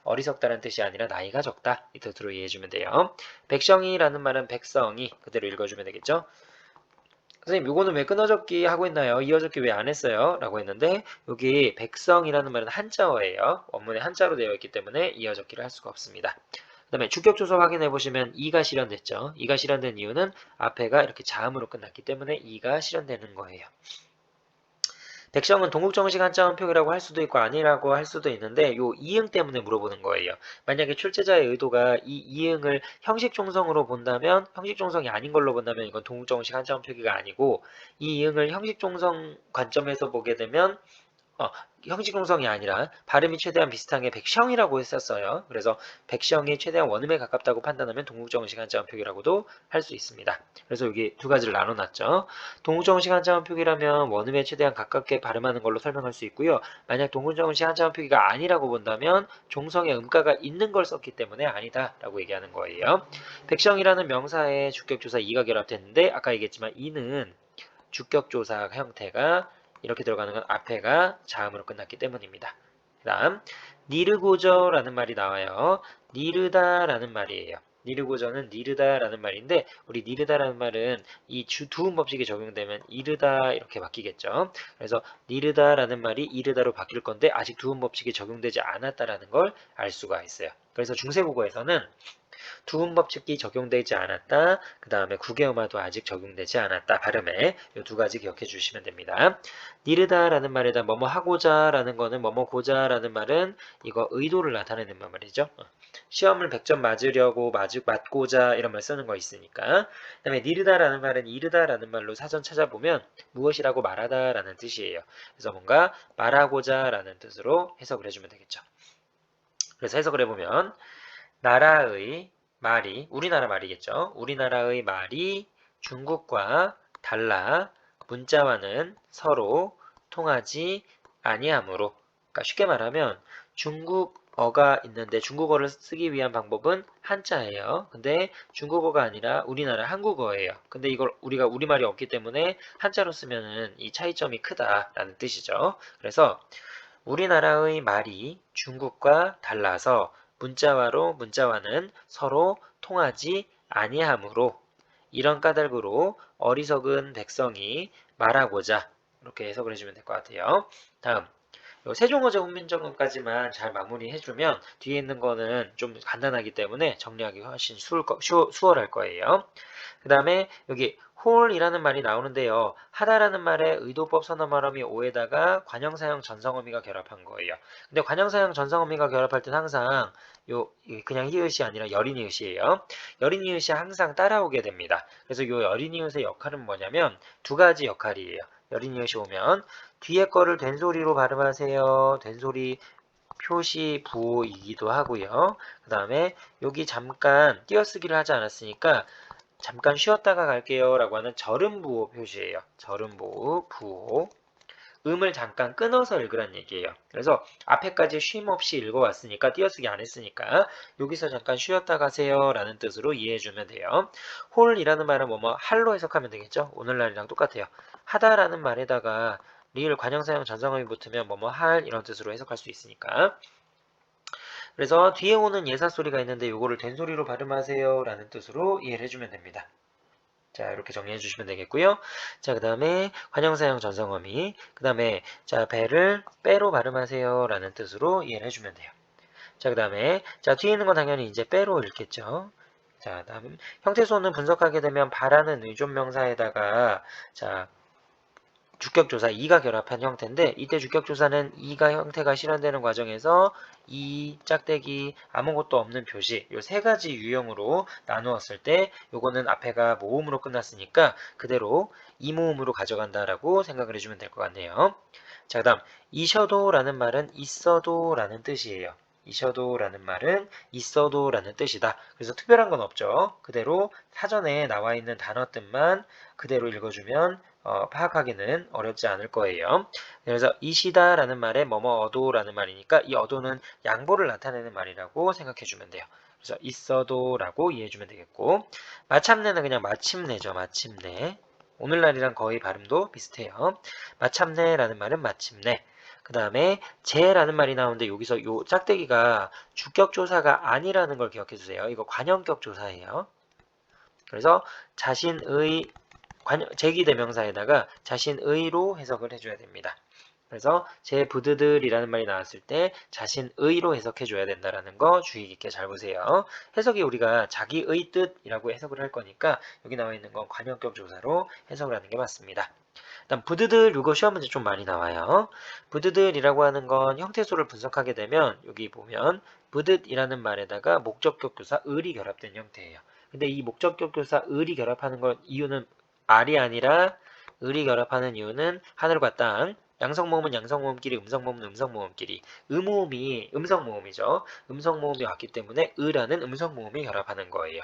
어리석다라는 뜻이 아니라 나이가 적다. 이 뜻으로 이해해주면 돼요. 백성이라는 말은 백성이 그대로 읽어주면 되겠죠. 선생님, 요거는 왜 끊어적기 하고 있나요? 이어적기 왜 안 했어요? 라고 했는데 여기 백성이라는 말은 한자어예요. 원문에 한자로 되어 있기 때문에 이어적기를 할 수가 없습니다. 그 다음에 주격조사 확인해 보시면 이가 실현됐죠. 이가 실현된 이유는 앞에가 이렇게 자음으로 끝났기 때문에 이가 실현되는 거예요. 백성은 동국정식 한자음 표기라고 할 수도 있고 아니라고 할 수도 있는데 요 이응 때문에 물어보는 거예요. 만약에 출제자의 의도가 이 이응을 형식종성으로 본다면 형식종성이 아닌 걸로 본다면 이건 동국정식 한자음 표기가 아니고 이 이응을 형식종성 관점에서 보게 되면 형식종성이 아니라 발음이 최대한 비슷한 게 백성이라고 했었어요. 그래서 백성이 최대한 원음에 가깝다고 판단하면 동국정식 한자음 표기라고도 할 수 있습니다. 그래서 여기 두 가지를 나눠놨죠. 동국정식 한자음 표기라면 원음에 최대한 가깝게 발음하는 걸로 설명할 수 있고요. 만약 동국정식 한자음 표기가 아니라고 본다면 종성에 음가가 있는 걸 썼기 때문에 아니다라고 얘기하는 거예요. 백성이라는 명사에 주격조사 이가 결합됐는데 아까 얘기했지만 이는 주격조사 형태가 이렇게 들어가는 건 앞에가 자음으로 끝났기 때문입니다. 그 다음 니르고저라는 말이 나와요. 니르다라는 말이에요. 니르고저는 니르다라는 말인데 우리 니르다라는 말은 이 두음 법칙이 적용되면 이르다 이렇게 바뀌겠죠. 그래서 니르다라는 말이 이르다로 바뀔 건데 아직 두음 법칙이 적용되지 않았다라는 걸 알 수가 있어요. 그래서 중세국어에서는 두음법칙이 적용되지 않았다. 그 다음에 국외음화도 아직 적용되지 않았다. 발음에 이 두 가지 기억해 주시면 됩니다. 니르다라는 말에다 뭐뭐 하고자 라는 거는 뭐뭐고자 라는 말은 이거 의도를 나타내는 말이죠. 시험을 100점 맞으려고 맞고자 이런 말 쓰는 거 있으니까. 그 다음에 니르다라는 말은 이르다라는 말로 사전 찾아보면 무엇이라고 말하다 라는 뜻이에요. 그래서 뭔가 말하고자 라는 뜻으로 해석을 해주면 되겠죠. 그래서 해석을 해보면 나라의 말이 우리나라 말이겠죠. 우리나라의 말이 중국과 달라 문자와는 서로 통하지 아니하므로, 그러니까 쉽게 말하면 중국어가 있는데 중국어를 쓰기 위한 방법은 한자예요. 근데 중국어가 아니라 우리나라 한국어예요. 근데 이걸 우리가 우리말이 없기 때문에 한자로 쓰면은 이 차이점이 크다라는 뜻이죠. 그래서 우리나라의 말이 중국과 달라서 문자와는 서로 통하지 아니하므로 이런 까닭으로 어리석은 백성이 말하고자 이렇게 해석을 해주면 될 것 같아요. 다음 세종어제 훈민정음까지만 잘 마무리해주면 뒤에 있는 거는 좀 간단하기 때문에 정리하기 훨씬 수월할 거예요. 그 다음에 여기 홀이라는 말이 나오는데요. 하다라는 말에 의도법 선어말어미 오에다가 관형사형 전성어미가 결합한 거예요. 근데 관형사형 전성어미가 결합할 땐 항상 그냥 히읗이 아니라 여린 히읗이에요. 여린 히읗이 항상 따라오게 됩니다. 그래서 이 여린 히읗의 역할은 뭐냐면 두 가지 역할이에요. 여린 히읗이 오면 뒤에 거를 된소리로 발음하세요. 된소리 표시 부호이기도 하고요. 그 다음에 여기 잠깐 띄어쓰기를 하지 않았으니까 잠깐 쉬었다가 갈게요 라고 하는 절음부호 표시예요. 절음부호. 음을 잠깐 끊어서 읽으란 얘기예요. 그래서 앞에까지 쉼 없이 읽어왔으니까 띄어쓰기 안 했으니까 여기서 잠깐 쉬었다 가세요 라는 뜻으로 이해해주면 돼요. 홀이라는 말은 뭐뭐 할로 해석하면 되겠죠. 오늘날이랑 똑같아요. 하다라는 말에다가 리을 관형사형 전성어미 붙으면 뭐뭐 할 이런 뜻으로 해석할 수 있으니까. 그래서 뒤에 오는 예사소리가 있는데 이거를 된소리로 발음하세요 라는 뜻으로 이해를 해주면 됩니다. 자, 이렇게 정리해 주시면 되겠고요. 자, 그 다음에 관형사형 전성어미. 그 다음에 자, 배를 빼로 발음하세요 라는 뜻으로 이해를 해주면 돼요. 자, 그 다음에 자, 뒤에 있는 건 당연히 이제 빼로 읽겠죠. 자, 다음 형태소는 분석하게 되면 바라는 의존명사에다가 자, 주격조사 2가 결합한 형태인데 이때 주격조사는 2가 형태가 실현되는 과정에서 이 짝대기 아무것도 없는 표시 이 세 가지 유형으로 나누었을 때 요거는 앞에가 모음으로 끝났으니까 그대로 이모음으로 가져간다라고 생각을 해주면 될 것 같네요. 자, 그다음 이셔도 라는 말은 있어도 라는 뜻이에요. 이셔도 라는 말은 있어도 라는 뜻이다. 그래서 특별한 건 없죠. 그대로 사전에 나와 있는 단어 뜻만 그대로 읽어주면 파악하기는 어렵지 않을 거예요. 그래서 이시다라는 말에 뭐뭐 어도라는 말이니까 이 어도는 양보를 나타내는 말이라고 생각해주면 돼요. 그래서 있어도라고 이해해주면 되겠고 마참내는 그냥 마침내죠. 마침내. 오늘날이랑 거의 발음도 비슷해요. 마참내라는 말은 마침내. 그 다음에 제라는 말이 나오는데 여기서 요 짝대기가 주격조사가 아니라는 걸 기억해 주세요. 이거 관형격 조사예요. 그래서 자신의 제기대명사에다가 자신의로 해석을 해줘야 됩니다. 그래서 제 부드들이라는 말이 나왔을 때 자신의로 해석해줘야 된다는 거 주의 깊게 잘 보세요. 해석이 우리가 자기의 뜻이라고 해석을 할 거니까 여기 나와 있는 건 관형격 조사로 해석을 하는 게 맞습니다. 일단 부드들 이거 시험 문제 좀 많이 나와요. 부드들이라고 하는 건 형태소를 분석하게 되면 여기 보면 부드이라는 말에다가 목적격 교사 을이 결합된 형태예요. 근데 이 목적격 교사 을이 결합하는 건 이유는 알이 아니라 을이 결합하는 이유는 하늘과 땅, 양성모음은 양성모음끼리, 음성모음은 음성모음끼리, 음모음이 음성모음이죠. 음성모음이 왔기 때문에 을라는 음성모음이 결합하는 거예요.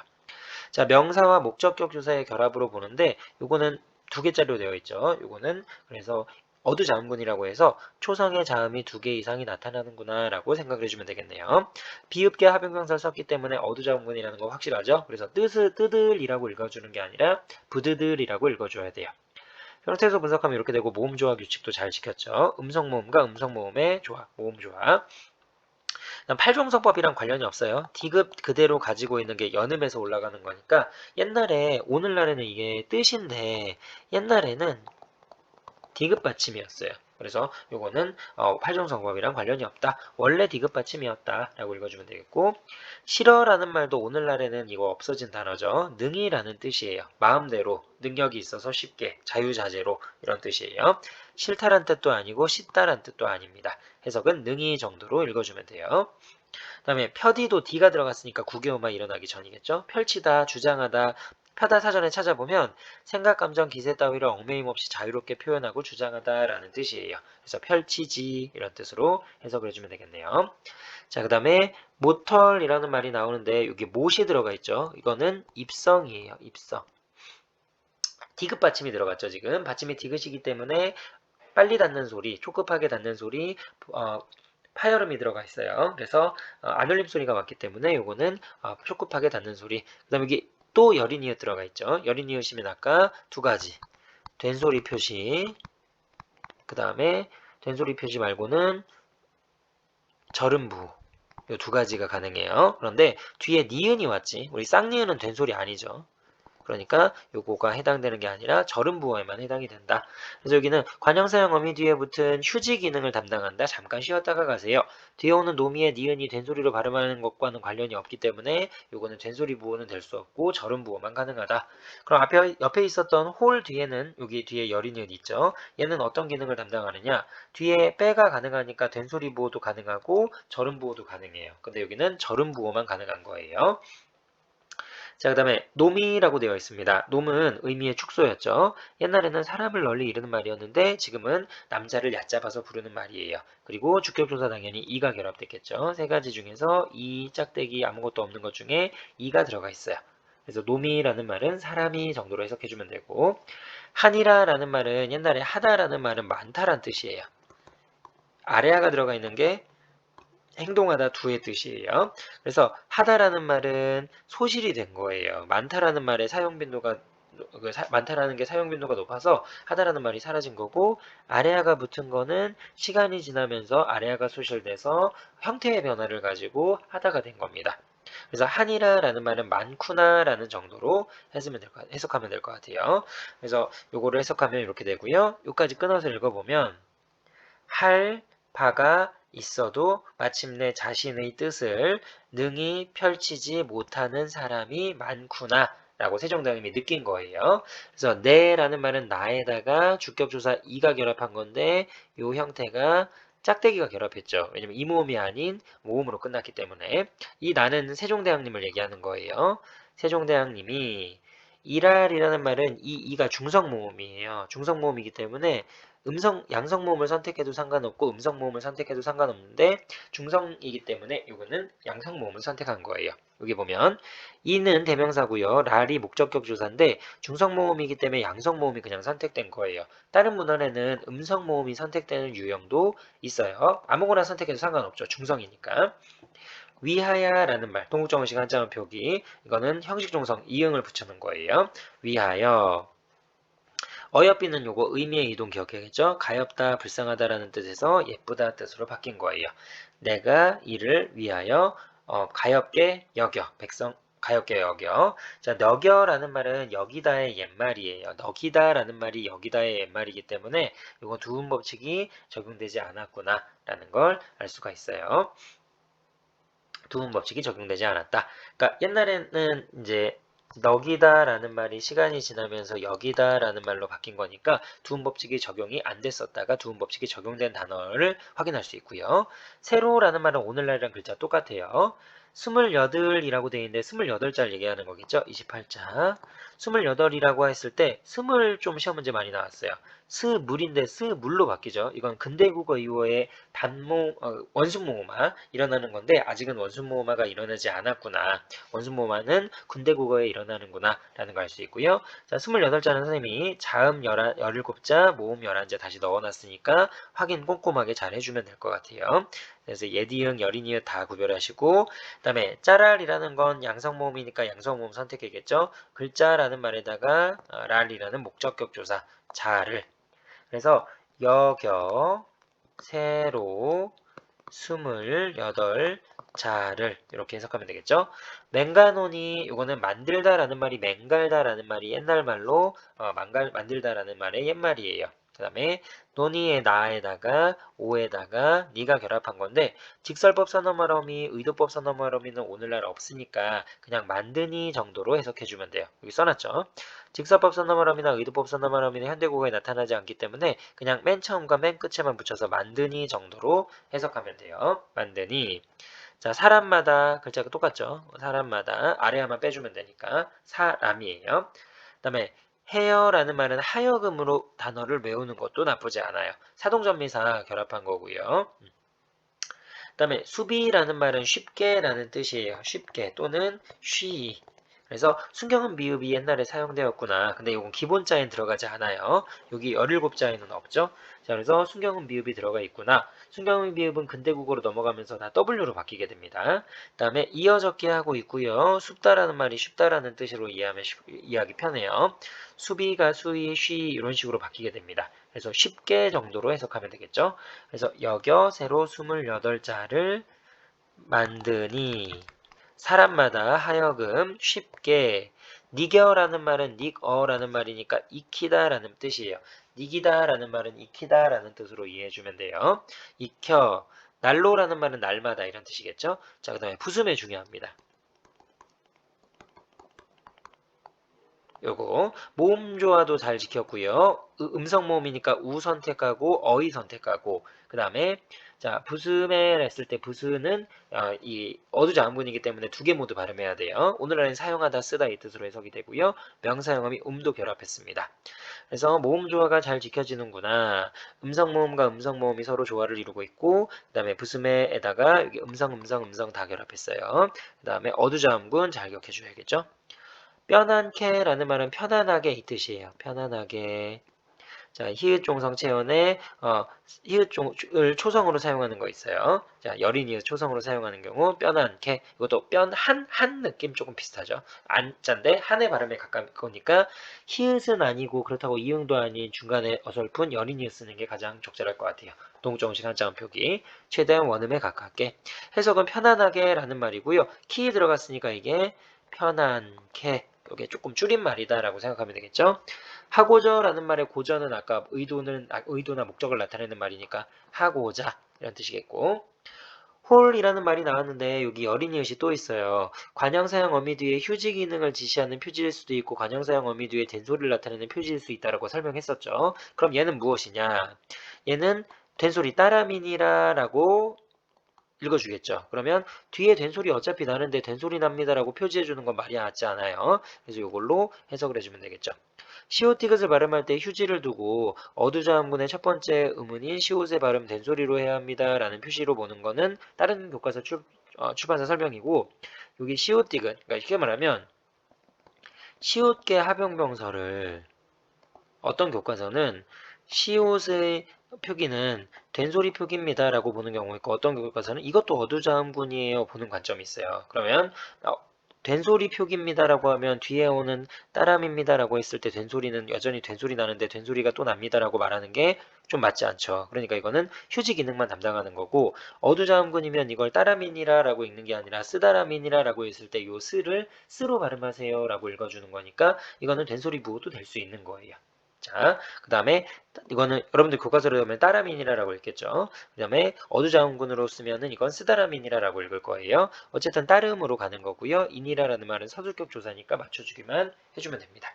자, 명사와 목적격 조사의 결합으로 보는데 요거는 두 개짜리로 되어 있죠. 요거는 그래서 어두자음군이라고 해서 초성의 자음이 두 개 이상이 나타나는구나 라고 생각을 해주면 되겠네요. 비읍계 합용명사를 썼기 때문에 어두자음군이라는 거 확실하죠. 그래서 뜨들이라고 읽어주는 게 아니라 부드들이라고 읽어줘야 돼요. 형태소 분석하면 이렇게 되고 모음조화 규칙도 잘 지켰죠. 음성모음과 음성모음의 조합, 모음조화. 팔종성법이랑 관련이 없어요. D급 그대로 가지고 있는 게 연음에서 올라가는 거니까 옛날에 오늘날에는 이게 뜻인데 옛날에는 D급 받침이었어요. 그래서 요거는 활용성법이랑 관련이 없다. 원래 디귿 받침이었다 라고 읽어주면 되겠고, 싫어라는 말도 오늘날에는 이거 없어진 단어죠. 능이라는 뜻이에요. 마음대로, 능력이 있어서 쉽게, 자유자재로 이런 뜻이에요. 싫다란 뜻도 아니고 쉽다란 뜻도 아닙니다. 해석은 능이 정도로 읽어주면 돼요. 그 다음에 펴디도 D가 들어갔으니까 구개오마 일어나기 전이겠죠. 펼치다, 주장하다, 펴다 사전에 찾아보면 생각, 감정, 기세 따위를 얽매임 없이 자유롭게 표현하고 주장하다 라는 뜻이에요. 그래서 펼치지 이런 뜻으로 해석을 해주면 되겠네요. 자, 그 다음에 모털이라는 말이 나오는데 여기 못이 들어가 있죠. 이거는 입성이에요. 입성. 디귿 받침이 들어갔죠. 지금 받침이 디귿이기 때문에 빨리 닿는 소리, 초급하게 닿는 소리, 파열음이 들어가 있어요. 그래서 안울림 소리가 맞기 때문에 요거는 초급하게 닿는 소리. 그 다음에 여기 또 여린이읒 들어가 있죠. 여린이읒이면 아까 두 가지. 된소리 표시, 그 다음에 된소리 표시 말고는 절음부. 요 두 가지가 가능해요. 그런데 뒤에 니은이 왔지. 우리 쌍니은은 된소리 아니죠. 그러니까 요거가 해당되는 게 아니라 절음부어에만 해당이 된다. 그래서 여기는 관형사형 어미 뒤에 붙은 휴지 기능을 담당한다. 잠깐 쉬었다가 가세요. 뒤에 오는 노미의 니은이 된소리로 발음하는 것과는 관련이 없기 때문에 요거는 된소리 부호는 될 수 없고 절음부호만 가능하다. 그럼 옆에 있었던 홀 뒤에는 여기 뒤에 여린이은 있죠. 얘는 어떤 기능을 담당하느냐. 뒤에 빼가 가능하니까 된소리 부호도 가능하고 절음부호도 가능해요. 근데 여기는 절음부호만 가능한 거예요. 자, 그 다음에 놈이라고 되어 있습니다. 놈은 의미의 축소였죠. 옛날에는 사람을 널리 이르는 말이었는데 지금은 남자를 얕잡아서 부르는 말이에요. 그리고 주격조사 당연히 이가 결합됐겠죠. 세 가지 중에서 이 짝대기 아무것도 없는 것 중에 이가 들어가 있어요. 그래서 놈이라는 말은 사람이 정도로 해석해주면 되고, 한이라라는 말은 옛날에 하다라는 말은 많다란 뜻이에요. 아래아가 들어가 있는 게 행동하다 두의 뜻이에요. 그래서 하다라는 말은 소실이 된 거예요. 많다라는 말의 사용 빈도가 많다라는 게 사용 빈도가 높아서 하다라는 말이 사라진 거고, 아래아가 붙은 거는 시간이 지나면서 아래아가 소실돼서 형태의 변화를 가지고 하다가 된 겁니다. 그래서 한이라라는 말은 많구나라는 정도로 해석하면 될 것 같아요. 그래서 요거를 해석하면 이렇게 되고요. 요까지 끊어서 읽어보면 할 바가 있어도 마침내 자신의 뜻을 능히 펼치지 못하는 사람이 많구나 라고 세종대왕님이 느낀 거예요. 그래서 내라는 말은 나에다가 주격조사 이가 결합한 건데 요 형태가 짝대기가 결합했죠. 왜냐면 이 모음이 아닌 모음으로 끝났기 때문에. 이 나는 세종대왕님을 얘기하는 거예요. 세종대왕님이 이랄이라는 말은 이 이가 중성모음이에요. 중성모음이기 때문에 양성모음을 선택해도 상관없고 음성모음을 선택해도 상관없는데 중성이기 때문에 이거는 양성모음을 선택한 거예요. 여기 보면 이는 대명사고요. 랄이 목적격 조사인데 중성모음이기 때문에 양성모음이 그냥 선택된 거예요. 다른 문헌에는 음성모음이 선택되는 유형도 있어요. 아무거나 선택해도 상관없죠. 중성이니까. 위하여라는 말, 동국정원식 한자음 표기, 이거는 형식종성 이응을 붙여놓은 거예요. 위하여. 어여삐는 요거 의미의 이동 기억해야겠죠? 가엾다, 불쌍하다라는 뜻에서 예쁘다 뜻으로 바뀐 거예요. 내가 이를 위하여 가엾게 여겨, 백성 가엾게 여겨. 자, 너겨라는 말은 여기다의 옛말이에요. 너기다라는 말이 여기다의 옛말이기 때문에 요거 두음 법칙이 적용되지 않았구나라는 걸 알 수가 있어요. 두음 법칙이 적용되지 않았다. 그러니까 옛날에는 이제 너기다라는 말이 시간이 지나면서 여기다라는 말로 바뀐 거니까 두음 법칙이 적용이 안 됐었다가 두음 법칙이 적용된 단어를 확인할 수 있고요. 세로라는 말은 오늘날이랑 글자 똑같아요. 28이라고 되어 있는데 28자를 얘기하는 거겠죠. 28자. 28이라고 했을 때 스물 좀 시험 문제 많이 나왔어요. 스물인데 스물로 바뀌죠. 이건 근대국어 이후에 원순모음화 일어나는 건데 아직은 원순모음화가 일어나지 않았구나. 원순모음화는 군대국어에 일어나는구나 라는 걸 알 수 있고요. 자, 28자는 선생님이 자음 17자, 모음 11자 다시 넣어놨으니까 확인 꼼꼼하게 잘 해주면 될 것 같아요. 그래서 예디응, 여린이응 다 구별하시고 그 다음에 짜랄이라는 건 양성모음이니까 양성모음 선택해야겠죠. 글자라는 말에다가 랄이라는 목적격 조사 자를 그래서 여겨 세로 28자를 이렇게 해석하면 되겠죠. 맹가논이 이거는 만들다라는 말이 맹갈다라는 말이 옛날 말로 만들다라는 말의 옛말이에요. 그 다음에 논의의 나에다가 오에다가 니가 결합한 건데 직설법 선어말어미, 의도법 선어말어미는 오늘날 없으니까 그냥 만드니 정도로 해석해주면 돼요. 여기 써놨죠. 직설법 선어말어미나 의도법 선어말어미는 현대국어에 나타나지 않기 때문에 그냥 맨 처음과 맨 끝에만 붙여서 만드니 정도로 해석하면 돼요. 만드니. 자, 사람마다 글자가 똑같죠. 사람마다 아래야만 빼주면 되니까 사람이에요. 그 다음에 헤어라는 말은 하여금으로 단어를 외우는 것도 나쁘지 않아요. 사동전미사 결합한 거고요. 그 다음에 수비라는 말은 쉽게라는 뜻이에요. 쉽게 또는 쉬. 그래서 순경은 미읍이 옛날에 사용되었구나. 근데 이건 기본자엔 들어가지 않아요. 여기 17자에는 없죠. 자, 그래서 순경은 미읍이 들어가 있구나. 순경은 미읍은 근대국어로 넘어가면서 다 W로 바뀌게 됩니다. 그 다음에 이어적게 하고 있고요. 숲다라는 말이 쉽다라는 뜻으로 이해하기 편해요. 수비가 수위, 쉬 이런 식으로 바뀌게 됩니다. 그래서 쉽게 정도로 해석하면 되겠죠. 그래서 여겨 새로 28자를 만드니 사람마다 하여금 쉽게 니겨라는 말은 닉어라는 말이니까 익히다라는 뜻이에요. 닉이다라는 말은 익히다라는 뜻으로 이해해주면 돼요. 익혀 날로라는 말은 날마다 이런 뜻이겠죠. 자, 그 다음에 부수매 중요합니다. 요거 모음 조화도 잘 지켰고요. 음성 모음이니까 우 선택하고 어이 선택하고 그 다음에 자 부스멜 했을 때 부스는 이 어두자음군이기 때문에 두 개 모두 발음해야 돼요. 오늘날엔 사용하다 쓰다 이 뜻으로 해석이 되고요. 명사형음이 도 결합했습니다. 그래서 모음 조화가 잘 지켜지는구나. 음성 모음과 음성 모음이 서로 조화를 이루고 있고 그 다음에 부스멜에다가 여기 음성 다 결합했어요. 그 다음에 어두자음군 잘 기억해 줘야겠죠. 편안케라는 말은 편안하게 이 뜻이에요. 편안하게. 자, 히읗 종성 체언에 히읗을 초성으로 사용하는 거 있어요. 자, 여린 이웃 초성으로 사용하는 경우 편안케. 이것도 한 느낌 조금 비슷하죠. 안자인데 한의 발음에 가까우니까 히읗은 아니고 그렇다고 이응도 아닌 중간에 어설픈 여린 이웃 쓰는 게 가장 적절할 것 같아요. 동정식 한자음 표기. 최대한 원음에 가깝게. 해석은 편안하게라는 말이고요. 키 들어갔으니까 이게 편안케. 이게 조금 줄임말이다라고 생각하면 되겠죠. 하고자라는 말의 고자는 아까 의도나 목적을 나타내는 말이니까 하고자 이런 뜻이겠고 홀이라는 말이 나왔는데 여기 어린이릇이 또 있어요. 관형사형 어미 뒤에 휴지 기능을 지시하는 표지일 수도 있고 관형사형 어미 뒤에 된소리를 나타내는 표지일 수 있다라고 설명했었죠. 그럼 얘는 무엇이냐? 얘는 된소리 따라미니라라고 읽어주겠죠. 그러면 뒤에 된소리 어차피 나는데 된소리 납니다라고 표지해주는 건 말이 맞지 않아요. 그래서 이걸로 해석을 해주면 되겠죠. 시옷티귿을 발음할 때 휴지를 두고 어두자음문의 첫 번째 음운인 시옷의 발음 된소리로 해야 합니다. 라는 표시로 보는 거는 다른 교과서 출판사 설명이고 여기 시옷티귿, 그러니까 쉽게 말하면 시옷계 합용병설을 어떤 교과서는 시옷의 표기는 된소리 표기입니다 라고 보는 경우 있고 어떤 교과서는 이것도 어두자음군이에요 보는 관점이 있어요. 그러면 된소리 표기입니다 라고 하면 뒤에 오는 따람입니다 라고 했을 때 된소리는 여전히 된소리 나는데 된소리가 또 납니다 라고 말하는 게 좀 맞지 않죠. 그러니까 이거는 휴지 기능만 담당하는 거고 어두자음군이면 이걸 따라민이라 라고 읽는 게 아니라 쓰다라민이라 라고 했을 때 요 쓰를 쓰로 발음하세요 라고 읽어주는 거니까 이거는 된소리 부호도 될 수 있는 거예요. 자, 그 다음에 이거는 여러분들 교과서로 보면 따라민이라라고 읽겠죠. 그 다음에 어두자음군으로 쓰면은 이건 쓰다라민이라라고 읽을 거예요. 어쨌든 따름으로 가는 거고요. 인이라라는 말은 서술격 조사니까 맞춰주기만 해주면 됩니다.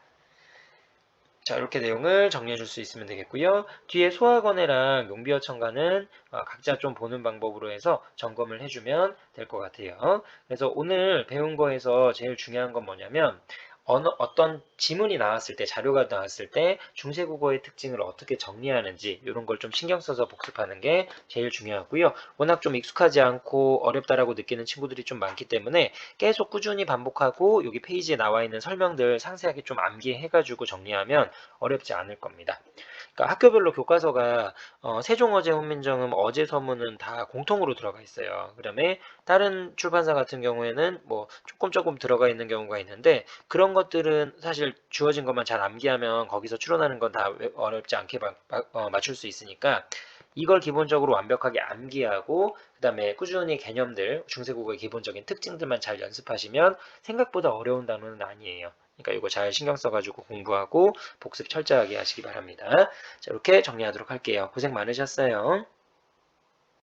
자, 이렇게 내용을 정리해 줄 수 있으면 되겠고요. 뒤에 소학원회랑 용비어천가는 각자 좀 보는 방법으로 해서 점검을 해주면 될 것 같아요. 그래서 오늘 배운 거에서 제일 중요한 건 뭐냐면 어떤 지문이 나왔을 때, 자료가 나왔을 때 중세국어의 특징을 어떻게 정리하는지 이런 걸 좀 신경 써서 복습하는 게 제일 중요하고요. 워낙 좀 익숙하지 않고 어렵다라고 느끼는 친구들이 좀 많기 때문에 계속 꾸준히 반복하고 여기 페이지에 나와 있는 설명들 상세하게 좀 암기해가지고 정리하면 어렵지 않을 겁니다. 그러니까 학교별로 교과서가 세종어제 훈민정음 어제 서문은 다 공통으로 들어가 있어요. 그다음에 다른 출판사 같은 경우에는 뭐 조금 들어가 있는 경우가 있는데 그런 것들은 사실 주어진 것만 잘 암기하면 거기서 추론하는 건 다 어렵지 않게 맞출 수 있으니까 이걸 기본적으로 완벽하게 암기하고 그 다음에 꾸준히 개념들, 중세국어의 기본적인 특징들만 잘 연습하시면 생각보다 어려운 단어는 아니에요. 그러니까 이거 잘 신경 써가지고 공부하고 복습 철저하게 하시기 바랍니다. 자, 이렇게 정리하도록 할게요. 고생 많으셨어요.